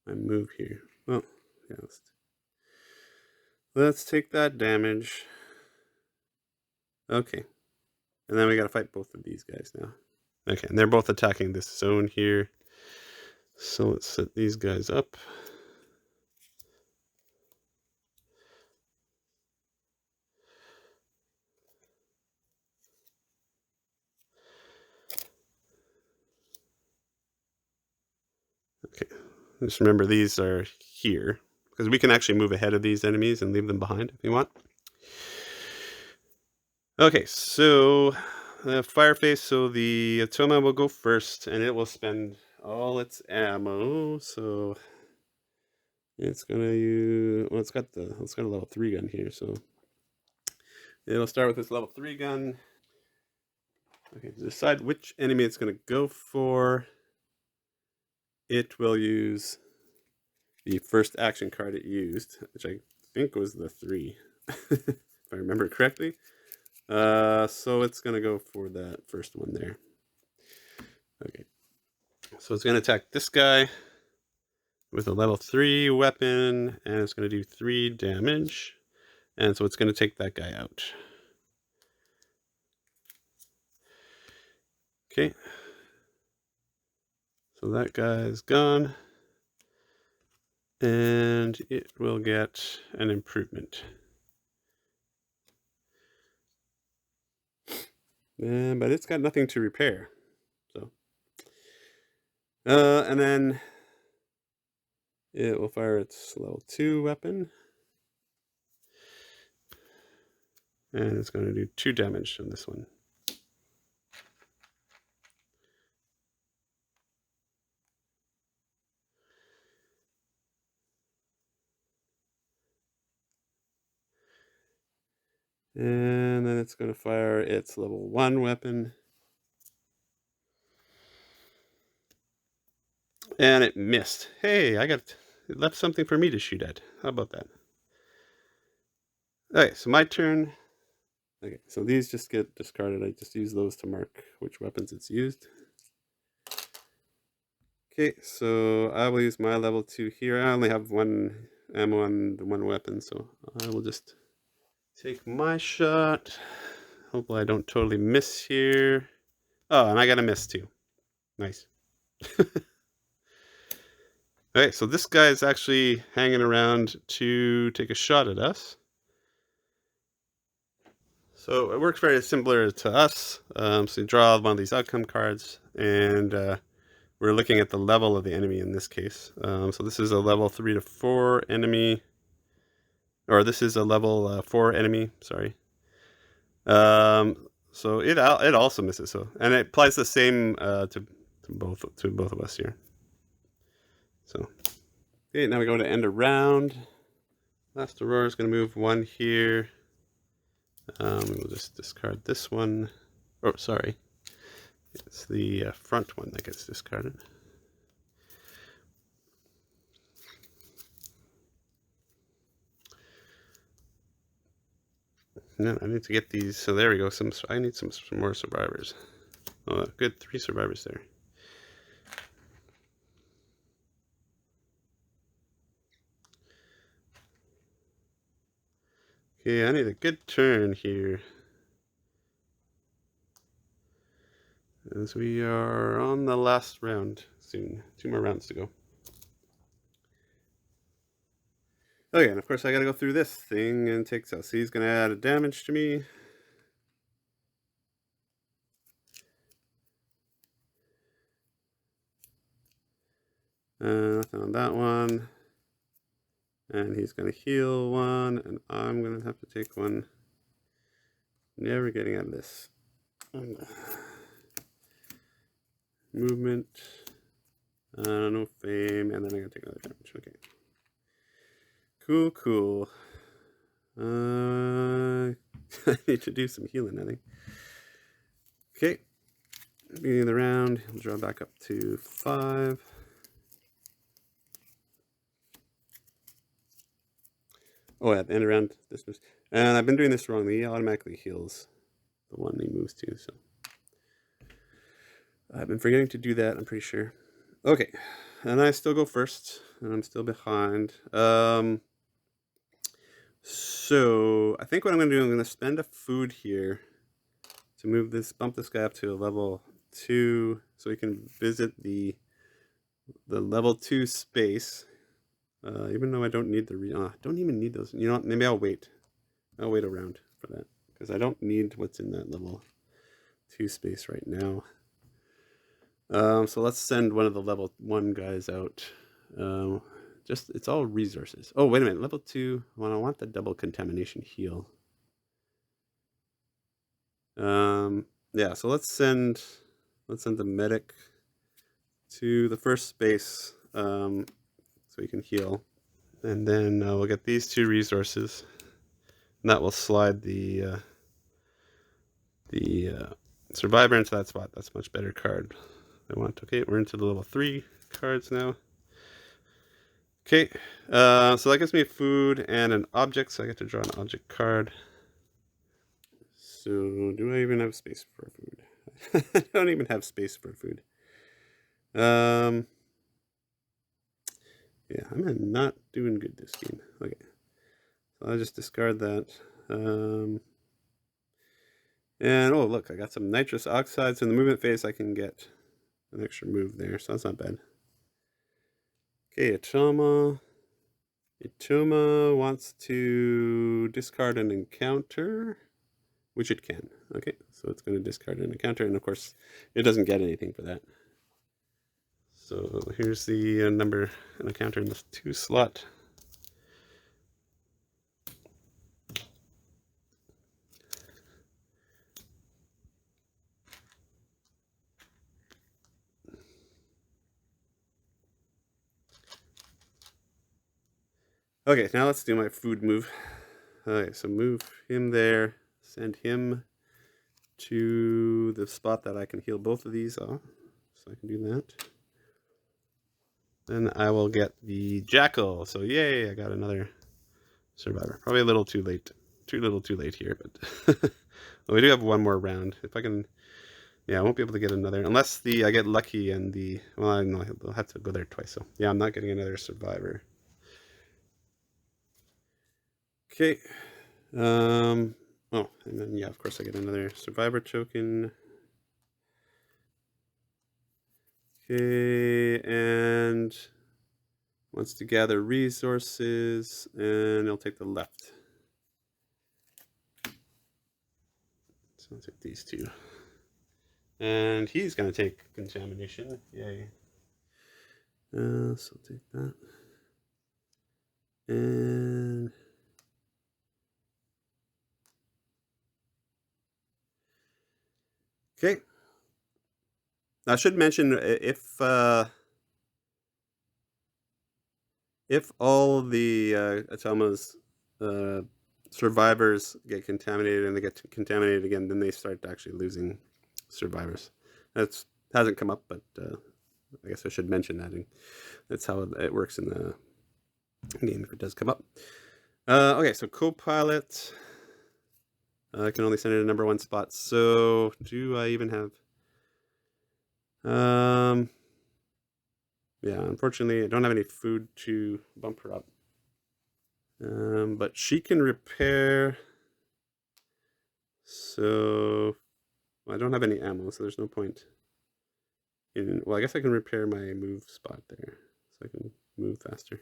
S1: my move here. Well, yeah, let's take that damage. Okay. And then we gotta fight both of these guys now. Okay, and they're both attacking this zone here. So let's set these guys up. Okay, just remember these are here, because we can actually move ahead of these enemies and leave them behind if you want. Okay, so fire phase, so the Atoma will go first, and it will spend all its ammo. So it's gonna use, well, it's got a level 3 gun here, so it'll start with this level 3 gun. Okay, to decide which enemy it's gonna go for, it will use the first action card it used, which I think was the 3, if I remember correctly. So it's gonna go for that first one there. Okay, so it's gonna attack this guy with a level 3 weapon, and it's gonna do 3 damage, and so it's gonna take that guy out. Okay, so that guy is gone, and it will get an improvement. But it's got nothing to repair. So, and then it will fire its level 2 weapon, and it's going to do 2 damage on this one. And then it's going to fire its level 1 weapon. And it missed. Hey, it left something for me to shoot at. How about that? Okay, so my turn. Okay, so these just get discarded. I just use those to mark which weapons it's used. Okay, so I will use my level 2 here. I only have 1 ammo on the 1 weapon, so I will just take my shot. Hopefully I don't totally miss here. Oh, and I got a miss too. Nice. Okay, so this guy is actually hanging around to take a shot at us. So it works very similar to us. So you draw one of these outcome cards, and we're looking at the level of the enemy in this case. So this is a level 3 to 4 enemy, or this is a level 4 enemy, sorry. So it also misses. So and it applies the same to both of us here. So okay, now we go to end a round. Last Aurora is going to move one here. We'll just discard this one. Oh, sorry. It's the front one that gets discarded. No, I need to get these. So there we go. I need some more survivors. Oh, good. 3 survivors there. Okay, I need a good turn here. As we are on the last round soon. 2 more rounds to go. Okay, and of course I gotta go through this thing and take so he's gonna add a damage to me. Nothing on that one. And he's gonna heal one, and I'm gonna have to take one. Never getting out of this. Movement. No fame, and then I gotta take another damage. Okay. Cool. I need to do some healing, I think. Okay. Beginning of the round, we'll draw back up to 5. Oh, at the end around this moves. And I've been doing this wrong. He automatically heals the one he moves to, so I've been forgetting to do that, I'm pretty sure. Okay. And I still go first, and I'm still behind. So I think what I'm gonna do, I'm gonna spend a food here to move this, bump this guy up to a level 2, so he can visit the level 2 space. Even though I don't need I don't even need those. You know what? Maybe I'll wait. I'll wait around for that because I don't need what's in that level 2 space right now. So let's send one of the level 1 guys out. It's all resources. Oh, wait a minute. Level 2. Well, I want the double contamination heal. Yeah. So let's send the medic to the first space. So he can heal, and then we'll get these 2 resources, and that will slide the survivor into that spot. That's a much better card. I want. Okay, we're into the level 3 cards now. Okay, so that gives me food and an object, so I get to draw an object card. So do I even have space for food? I don't even have space for food. Yeah, I'm not doing good this game. Okay, so I'll just discard that. And oh, look, I got some nitrous oxide. So in the movement phase, I can get an extra move there, so that's not bad. Okay, Itoma wants to discard an encounter, which it can. Okay, so it's going to discard an encounter, and of course, it doesn't get anything for that. So here's the number, an encounter in the 2 slot. Okay, now let's do my food move. Okay, so move him there, send him to the spot that I can heal both of these off. So I can do that. Then I will get the jackal. So yay, I got another survivor. Probably a little too late. Too late here, but well, we do have one more round. If I can, yeah, I won't be able to get another unless I get lucky and well, I don't know, I'll have to go there twice. So yeah, I'm not getting another survivor. Okay. Oh, and then yeah, of course I get another survivor token. Okay, and wants to gather resources, and I'll take the left. So I'll take these 2. And he's going to take contamination. Yay. So I'll take that. And Okay. I should mention if all the Atoma's uh, survivors get contaminated and they get contaminated again, then they start actually losing survivors. That's hasn't come up, but I guess I should mention that. And that's how it works in the game if it does come up. Okay, so co-pilot. I can only send it a #1 spot. So do I even have? Yeah, unfortunately, I don't have any food to bump her up. But she can repair. So I don't have any ammo, so there's no point in. Well, I guess I can repair my move spot there, so I can move faster.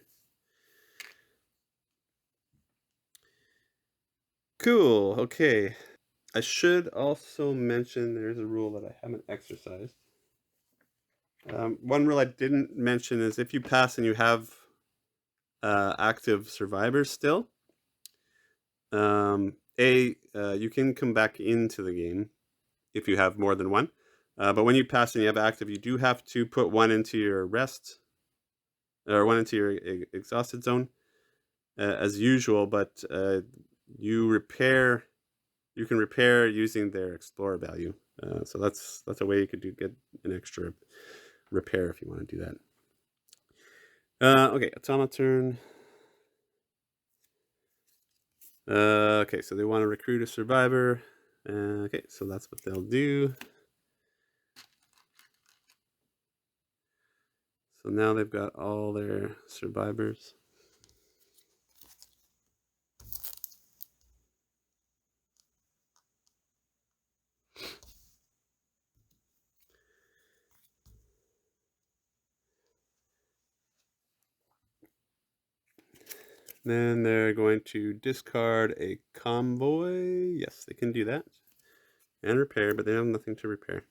S1: Cool. Okay. I should also mention there's a rule that I haven't exercised. One rule I didn't mention is if you pass and you have active survivors still, you can come back into the game if you have more than one. But when you pass and you have active, you do have to put one into your rest or one into your exhausted zone as usual. But you can repair using their explorer value. So that's a way you could get an extra repair if you want to do that. Okay, automaton. Okay, so they want to recruit a survivor. Okay, so that's what they'll do. So now they've got all their survivors. Then they're going to discard a convoy. Yes, they can do that. And repair, but they have nothing to repair.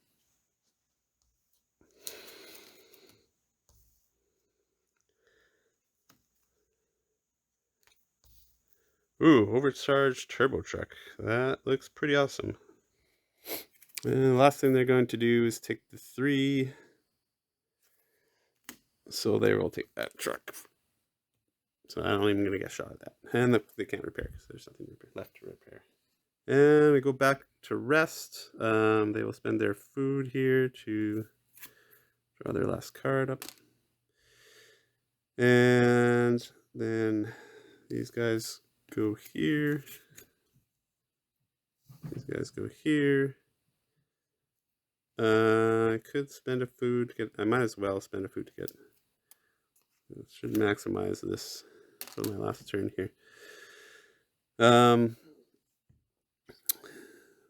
S1: Ooh, overcharged turbo truck. That looks pretty awesome. And the last thing they're going to do is take the 3. So they will take that truck. So I don't even going to get shot at that. And they can't repair because there's nothing left to repair. And we go back to rest. They will spend their food here to draw their last card up. And then these guys go here. These guys go here. I could spend a food to get. I might as well spend a food to get. It should maximize this for my last turn here.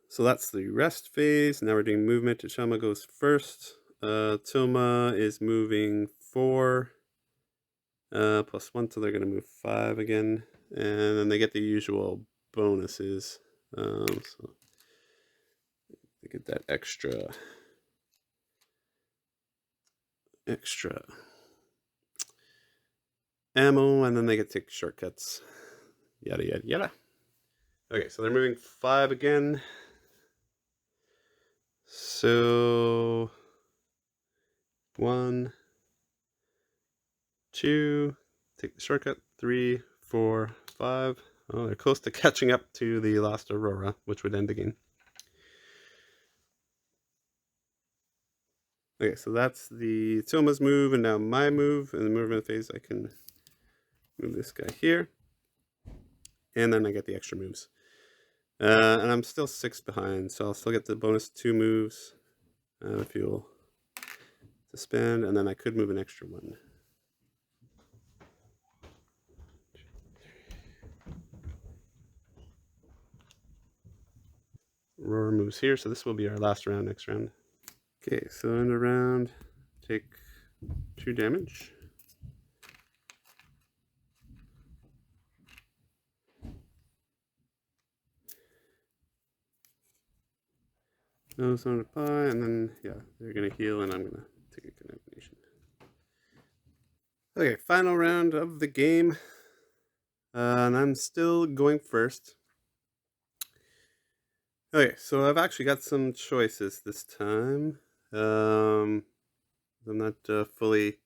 S1: So that's the rest phase. Now we're doing movement. Tachama goes first. Toma is moving 4 +1, so they're going to move 5 again, and then they get the usual bonuses. So they get that extra ammo, and then they get to take shortcuts. Yada yada yada. Okay, so they're moving 5 again. So 1, 2, take the shortcut. 3, 4, 5. Oh, they're close to catching up to the last Aurora, which would end the game. Okay, so that's the Toma's move, and now my move. In the movement phase, I can move this guy here, and then I get the extra moves. And I'm still 6 behind, so I'll still get the bonus 2 moves, fuel to spend, and then I could move an extra 1. Aurora moves here, so this will be our last round next round. Okay, so end of round, take 2 damage. No sound apply, and then, yeah, they're going to heal, and I'm going to take a contamination. Okay, final round of the game. And I'm still going first. Okay, so I've actually got some choices this time. I'm not fully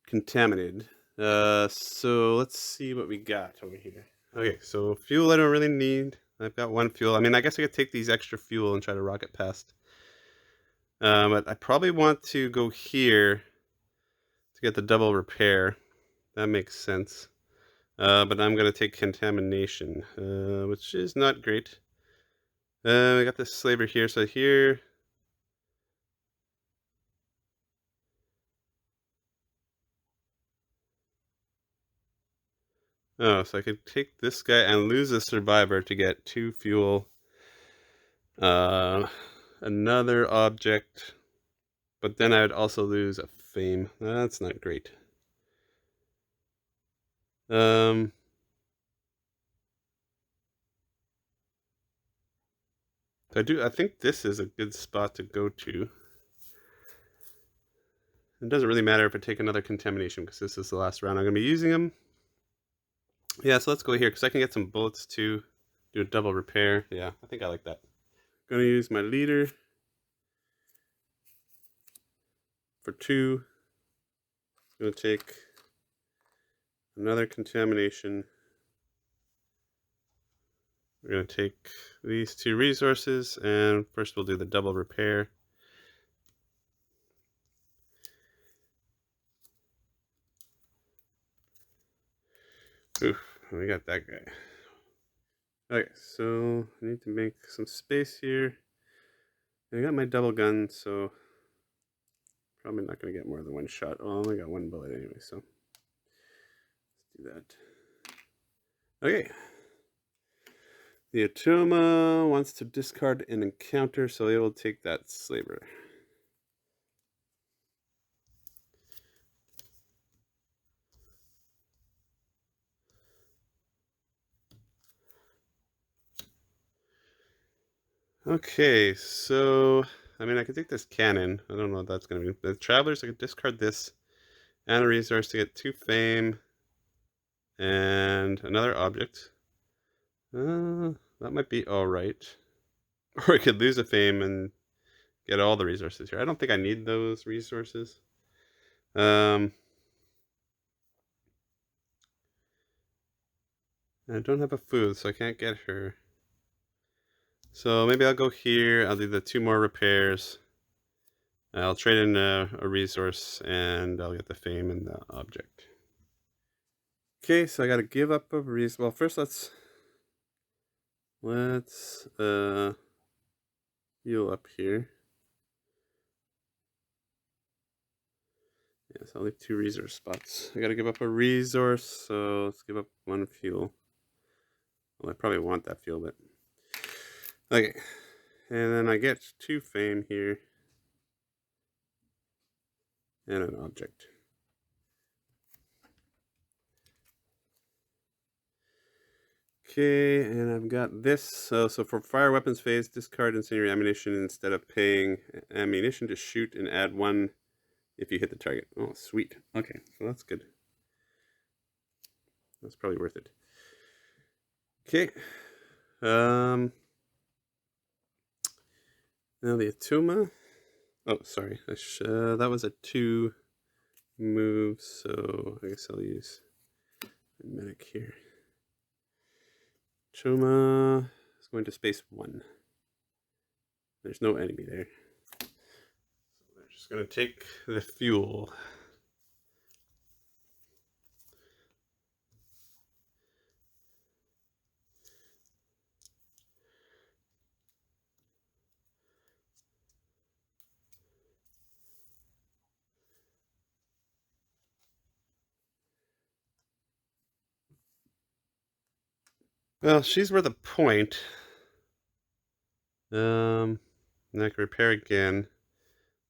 S1: contaminated. So let's see what we got over here. Okay, so fuel I don't really need. I've got one fuel. I mean, I guess I could take these extra fuel and try to rocket past. But I probably want to go here to get the double repair. That makes sense. But I'm going to take contamination, which is not great. I got this slaver here, so here. Oh, so I could take this guy and lose a survivor to get 2 fuel. Another object, but then I would also lose a fame. That's not great. Um, I think this is a good spot to go to. It doesn't really matter if I take another contamination because this is the last round I'm going to be using them. Yeah, so let's go here because I can get some bullets to do a double repair. Yeah, I think I like that. Going to use my leader for 2. Going to take another contamination. We're going to take these 2 resources, and first we'll do the double repair. Oof, we got that guy. Okay, so I need to make some space here. I got my double gun, so probably not going to get more than 1 shot. Oh, I only got 1 bullet anyway, so let's do that. Okay. The Atoma wants to discard an encounter, so it will take that slaver. Okay, so I mean, I could take this cannon. I don't know what that's going to be. The travelers, I could discard this and a resource to get 2 fame and another object. That might be all right. Or I could lose a fame and get all the resources here. I don't think I need those resources. I don't have a food, so I can't get her. So maybe I'll go here. I'll do the 2 more repairs. I'll trade in a resource, and I'll get the fame and the object. Okay, so I got to give up a resource. Well, first let's heal up here. Yes, I'll leave 2 resource spots. I got to give up a resource, so let's give up 1 fuel. Well, I probably want that fuel, but okay. And then I get 2 fame here and an object. Okay, and I've got this. So for fire weapons phase, discard incendiary ammunition instead of paying ammunition to shoot and add 1 if you hit the target. Oh, sweet. Okay, so that's good. That's probably worth it. Okay. Now the Atuma. Oh, sorry. That was a 2 move, so I guess I'll use a medic here. Atuma is going to space 1. There's no enemy there. So we're just going to take the fuel. Well, she's worth a point. And I can repair again.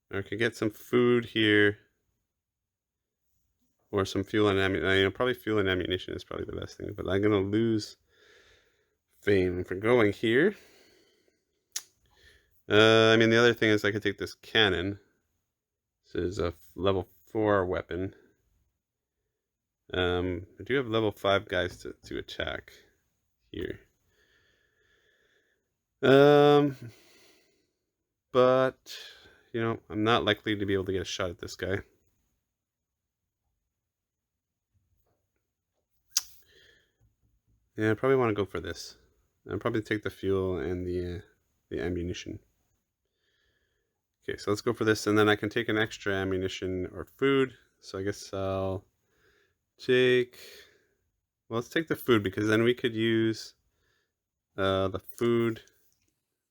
S1: Or I could get some food here. Or some fuel and ammunition. Probably fuel and ammunition is probably the best thing. But I'm going to lose fame for going here. I mean, the other thing is I could take this cannon. This is a level 4 weapon. I do have level 5 guys to attack here. Um, but I'm not likely to be able to get a shot at this guy. Yeah, I probably want to go for this. I'll probably take the fuel and the ammunition. Okay, so let's go for this, and then I can take an extra ammunition or food. So I guess I'll take. Well, let's take the food because then we could use the food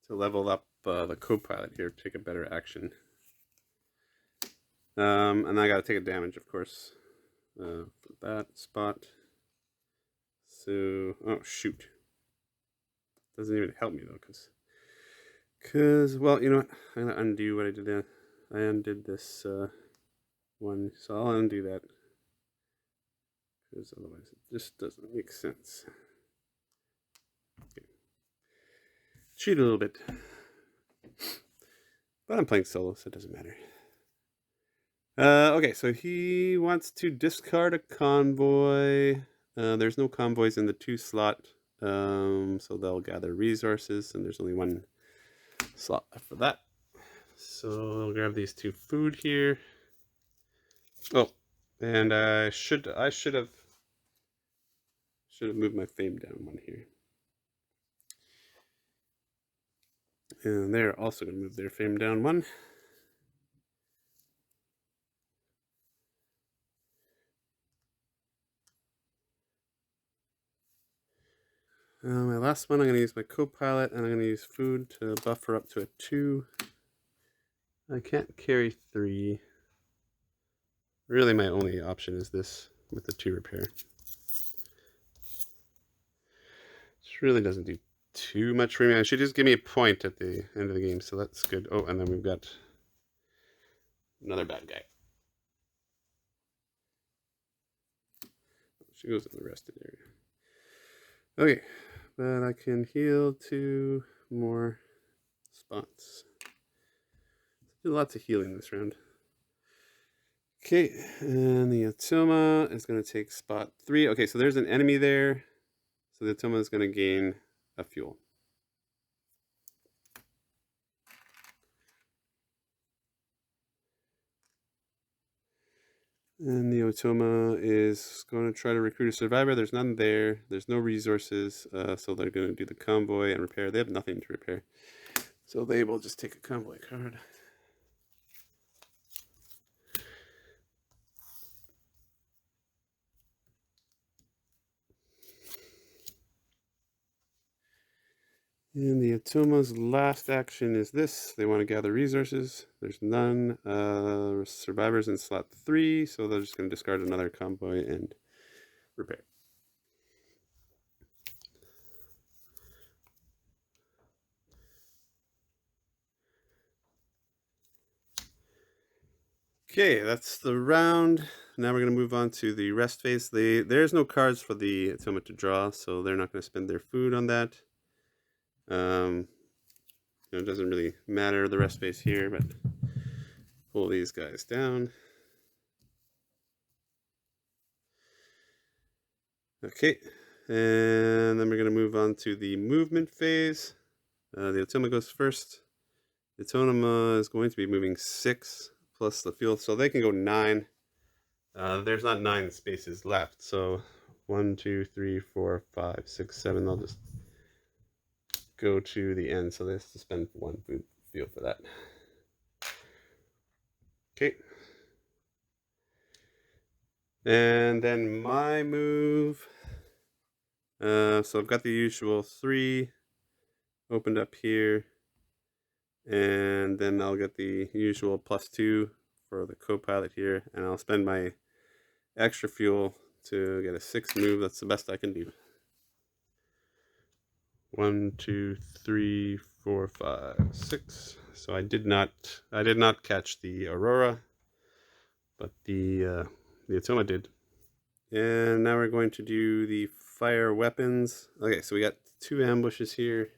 S1: to level up the co-pilot here, take a better action. And I gotta take a damage, of course, for that spot. So, oh shoot, doesn't even help me though, because well, you know what? I'm gonna undo what I did there. I undid this one, so I'll undo that because otherwise it just doesn't make sense. Okay. Cheat a little bit, but I'm playing solo, so it doesn't matter. Okay, so he wants to discard a convoy. There's no convoys in the 2 slot, so they'll gather resources, and there's only 1 slot left for that. So I'll grab these 2 food here. Oh, and I should have moved my fame down 1 here. And they're also going to move their fame down 1. My last one, I'm going to use my co-pilot, and I'm going to use food to buffer up to a 2. I can't carry 3. Really, my only option is this with the 2 repair. This really doesn't do too much for me. I should just give me a point at the end of the game, so that's good. Oh, and then we've got another bad guy. She goes in the rested area. Okay, but I can heal 2 more spots. Do lots of healing this round. Okay, and the Otoma is going to take spot 3. Okay, so there's an enemy there. So the Otoma is going to gain a fuel. And the Otoma is going to try to recruit a survivor. There's none there. There's no resources, so they're going to do the convoy and repair. They have nothing to repair. So they will just take a convoy card. And the Otoma's last action is this. They want to gather resources. There's none. Survivors in slot 3, so they're just going to discard another convoy and repair. Okay, that's the round. Now we're going to move on to the rest phase. There's no cards for the Otoma to draw, so they're not going to spend their food on that. It doesn't really matter the rest phase here, but pull these guys down. Okay, and then we're going to move on to the movement phase. The Otoma goes first. The Otoma is going to be moving 6 plus the fuel, so they can go 9. There's not 9 spaces left, so 1, 2, 3, 4, 5, 6, 7. They'll just go to the end, so they have to spend 1 food fuel for that. Okay. And then my move. So I've got the usual 3 opened up here. And then I'll get the usual +2 for the co-pilot here. And I'll spend my extra fuel to get a 6 move. That's the best I can do. 1, 2, 3, 4, 5, 6. So I did not catch the Aurora, but the Otoma did. And now we're going to do the fire weapons. Okay, so we got 2 ambushes here.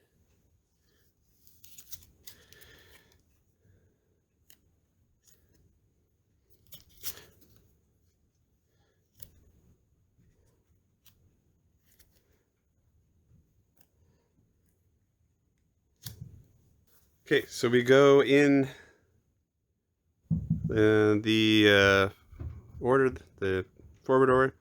S1: Okay, so we go in the order, the forward order.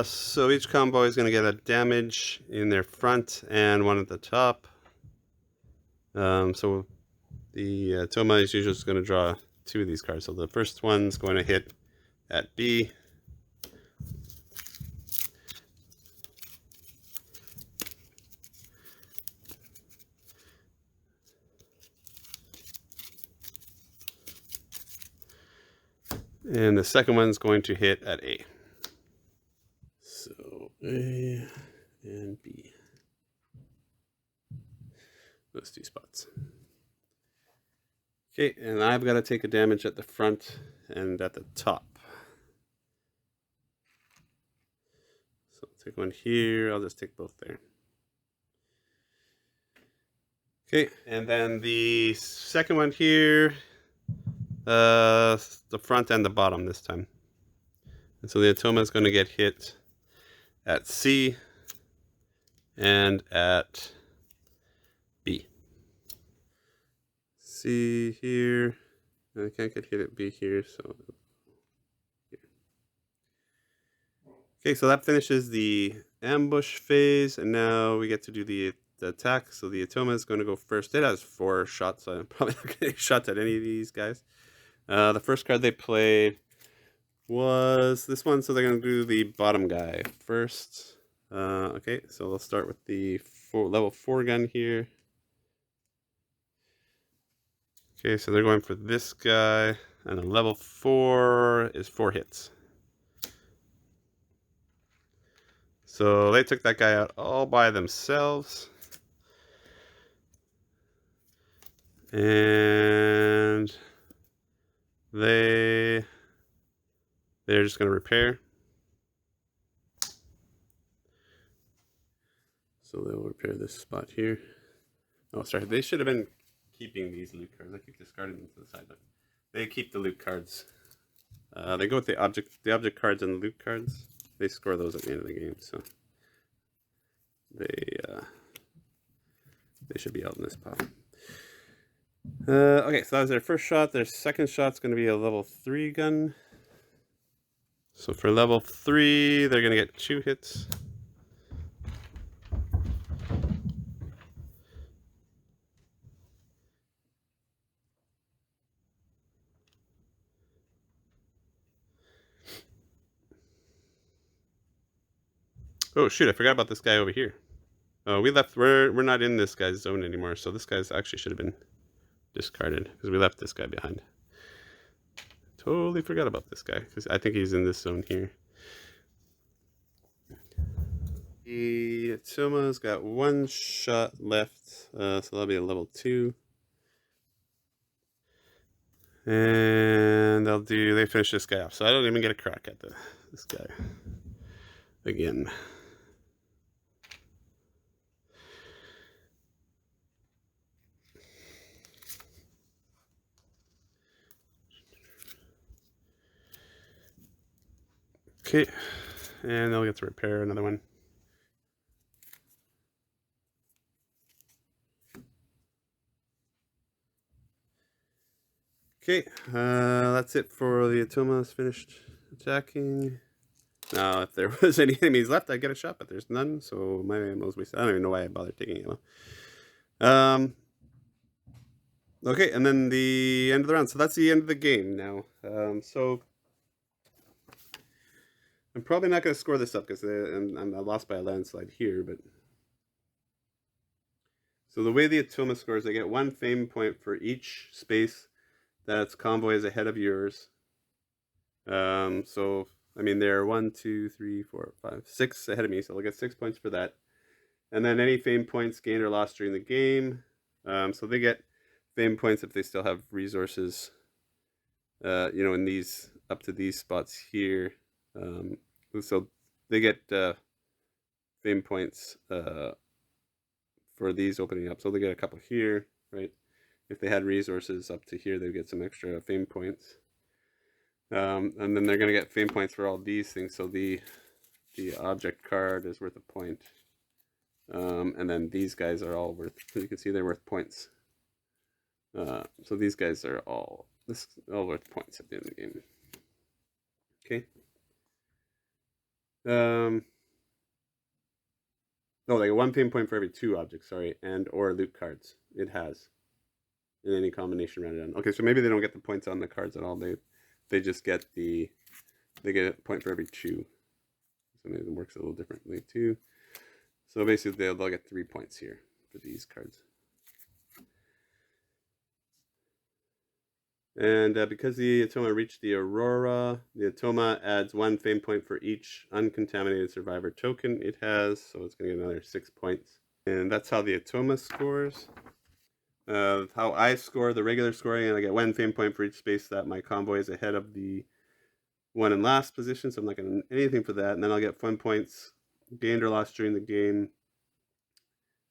S1: So each combo is going to get a damage in their front and one at the top. So the Toma is usually just going to draw 2 of these cards. So the first one's going to hit at B. And the second one's going to hit at A. So A and B. Those 2 spots. Okay, and I've got to take a damage at the front and at the top. So I'll take one here. I'll just take both there. Okay, and then the second one here, the front and the bottom this time. And so the Atoma is going to get hit at C and at B. C here. I can't get hit at B here, so here. Okay, so that finishes the ambush phase, and now we get to do the attack. So the Atoma is going to go first. It has 4 shots, so I'm probably not going to get shots at any of these guys. The first card they played was this one, so they're going to do the bottom guy first. Okay, so they'll start with the level 4 gun here. Okay, so they're going for this guy, and a level 4 is 4 hits. So they took that guy out all by themselves. And they're just going to repair. So they'll repair this spot here. Oh, sorry, they should have been keeping these loot cards. I keep discarding them to the side, but they keep the loot cards. They go with the object cards and the loot cards. They score those at the end of the game, so they should be out in this pile. Okay, so that was their first shot. Their second shot's going to be a level 3 gun. So for level 3, they're going to get 2 hits. Oh shoot, I forgot about this guy over here. Oh, we're not in this guy's zone anymore, so this guy's actually should have been discarded because we left this guy behind. Totally forgot about this guy because I think he's in this zone here. The Toma's got 1 shot left, so that'll be a level 2. And they finish this guy off, so I don't even get a crack at this guy again. Okay, and they'll get to repair another one. Okay, that's it for the Atomas finished attacking. Now, if there was any enemies left, I'd get a shot, but there's none, so my ammo's wasted. I don't even know why I bothered taking ammo. Okay, and then the end of the round. So that's the end of the game now. So I'm probably not going to score this up because I lost by a landslide here, but so the way the Atoma scores, they get 1 fame point for each space that its convoy is ahead of yours. So I mean they're 1, 2, 3, 4, 5, 6 ahead of me, so they'll get 6 points for that. And then any fame points gained or lost during the game. So they get fame points if they still have resources. In these up to these spots here. So they get fame points for these opening up. So they get a couple here, right? If they had resources up to here, they'd get some extra fame points. And then they're going to get fame points for all these things. So the object card is worth a point. And then these guys are all worth, you can see they're worth points. So these guys are all worth points at the end of the game. Okay. No, like 1 pain point for every 2 objects, sorry, and or loot cards it has in any combination rounded down. Okay, so maybe they don't get the points on the cards at all. They just get they get a point for every 2. So maybe it works a little differently too. So basically they'll get 3 points here for these cards. And because the Atoma reached the Aurora, the Atoma adds 1 fame point for each uncontaminated survivor token it has, so it's going to get another 6 points. And that's how the Atoma scores. How I score the regular scoring, and I get 1 fame point for each space that my convoy is ahead of the one in last position, so I'm not getting anything for that. And then I'll get fun points gained or lost during the game.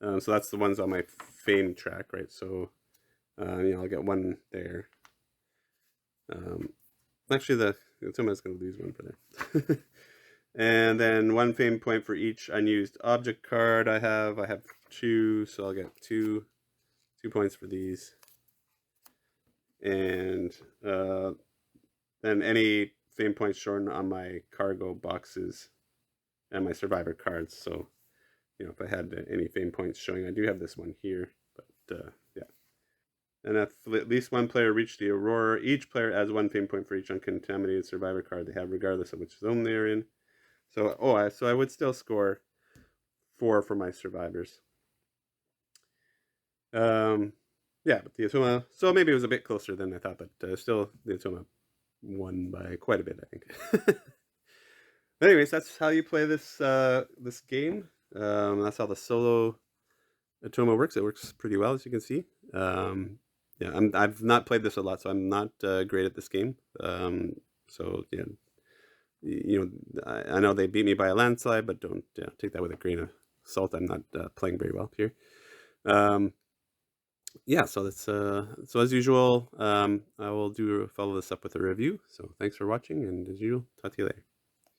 S1: So that's the ones on my fame track, right? So, I'll get 1 there. Actually, the Atoma is going to lose 1 for there. And then 1 fame point for each unused object card I have. I have 2, so I'll get 2 points for these. And then any fame points shown on my cargo boxes and my survivor cards. So, if I had any fame points showing, I do have this one here, but yeah. And if at least 1 player reached the Aurora, each player adds 1 fame point for each uncontaminated survivor card they have, regardless of which zone they're in. So, so I would still score 4 for my survivors. Yeah, but the Atoma, so maybe it was a bit closer than I thought, but still the Atoma won by quite a bit, I think. Anyways, that's how you play this this game. That's how the solo Atoma works. It works pretty well, as you can see. Yeah, I've not played this a lot, so I'm not great at this game. So yeah, I know they beat me by a landslide, but don't take that with a grain of salt. I'm not playing very well here. Yeah, so that's so as usual, I will follow this up with a review. So thanks for watching, and as usual, talk to you later.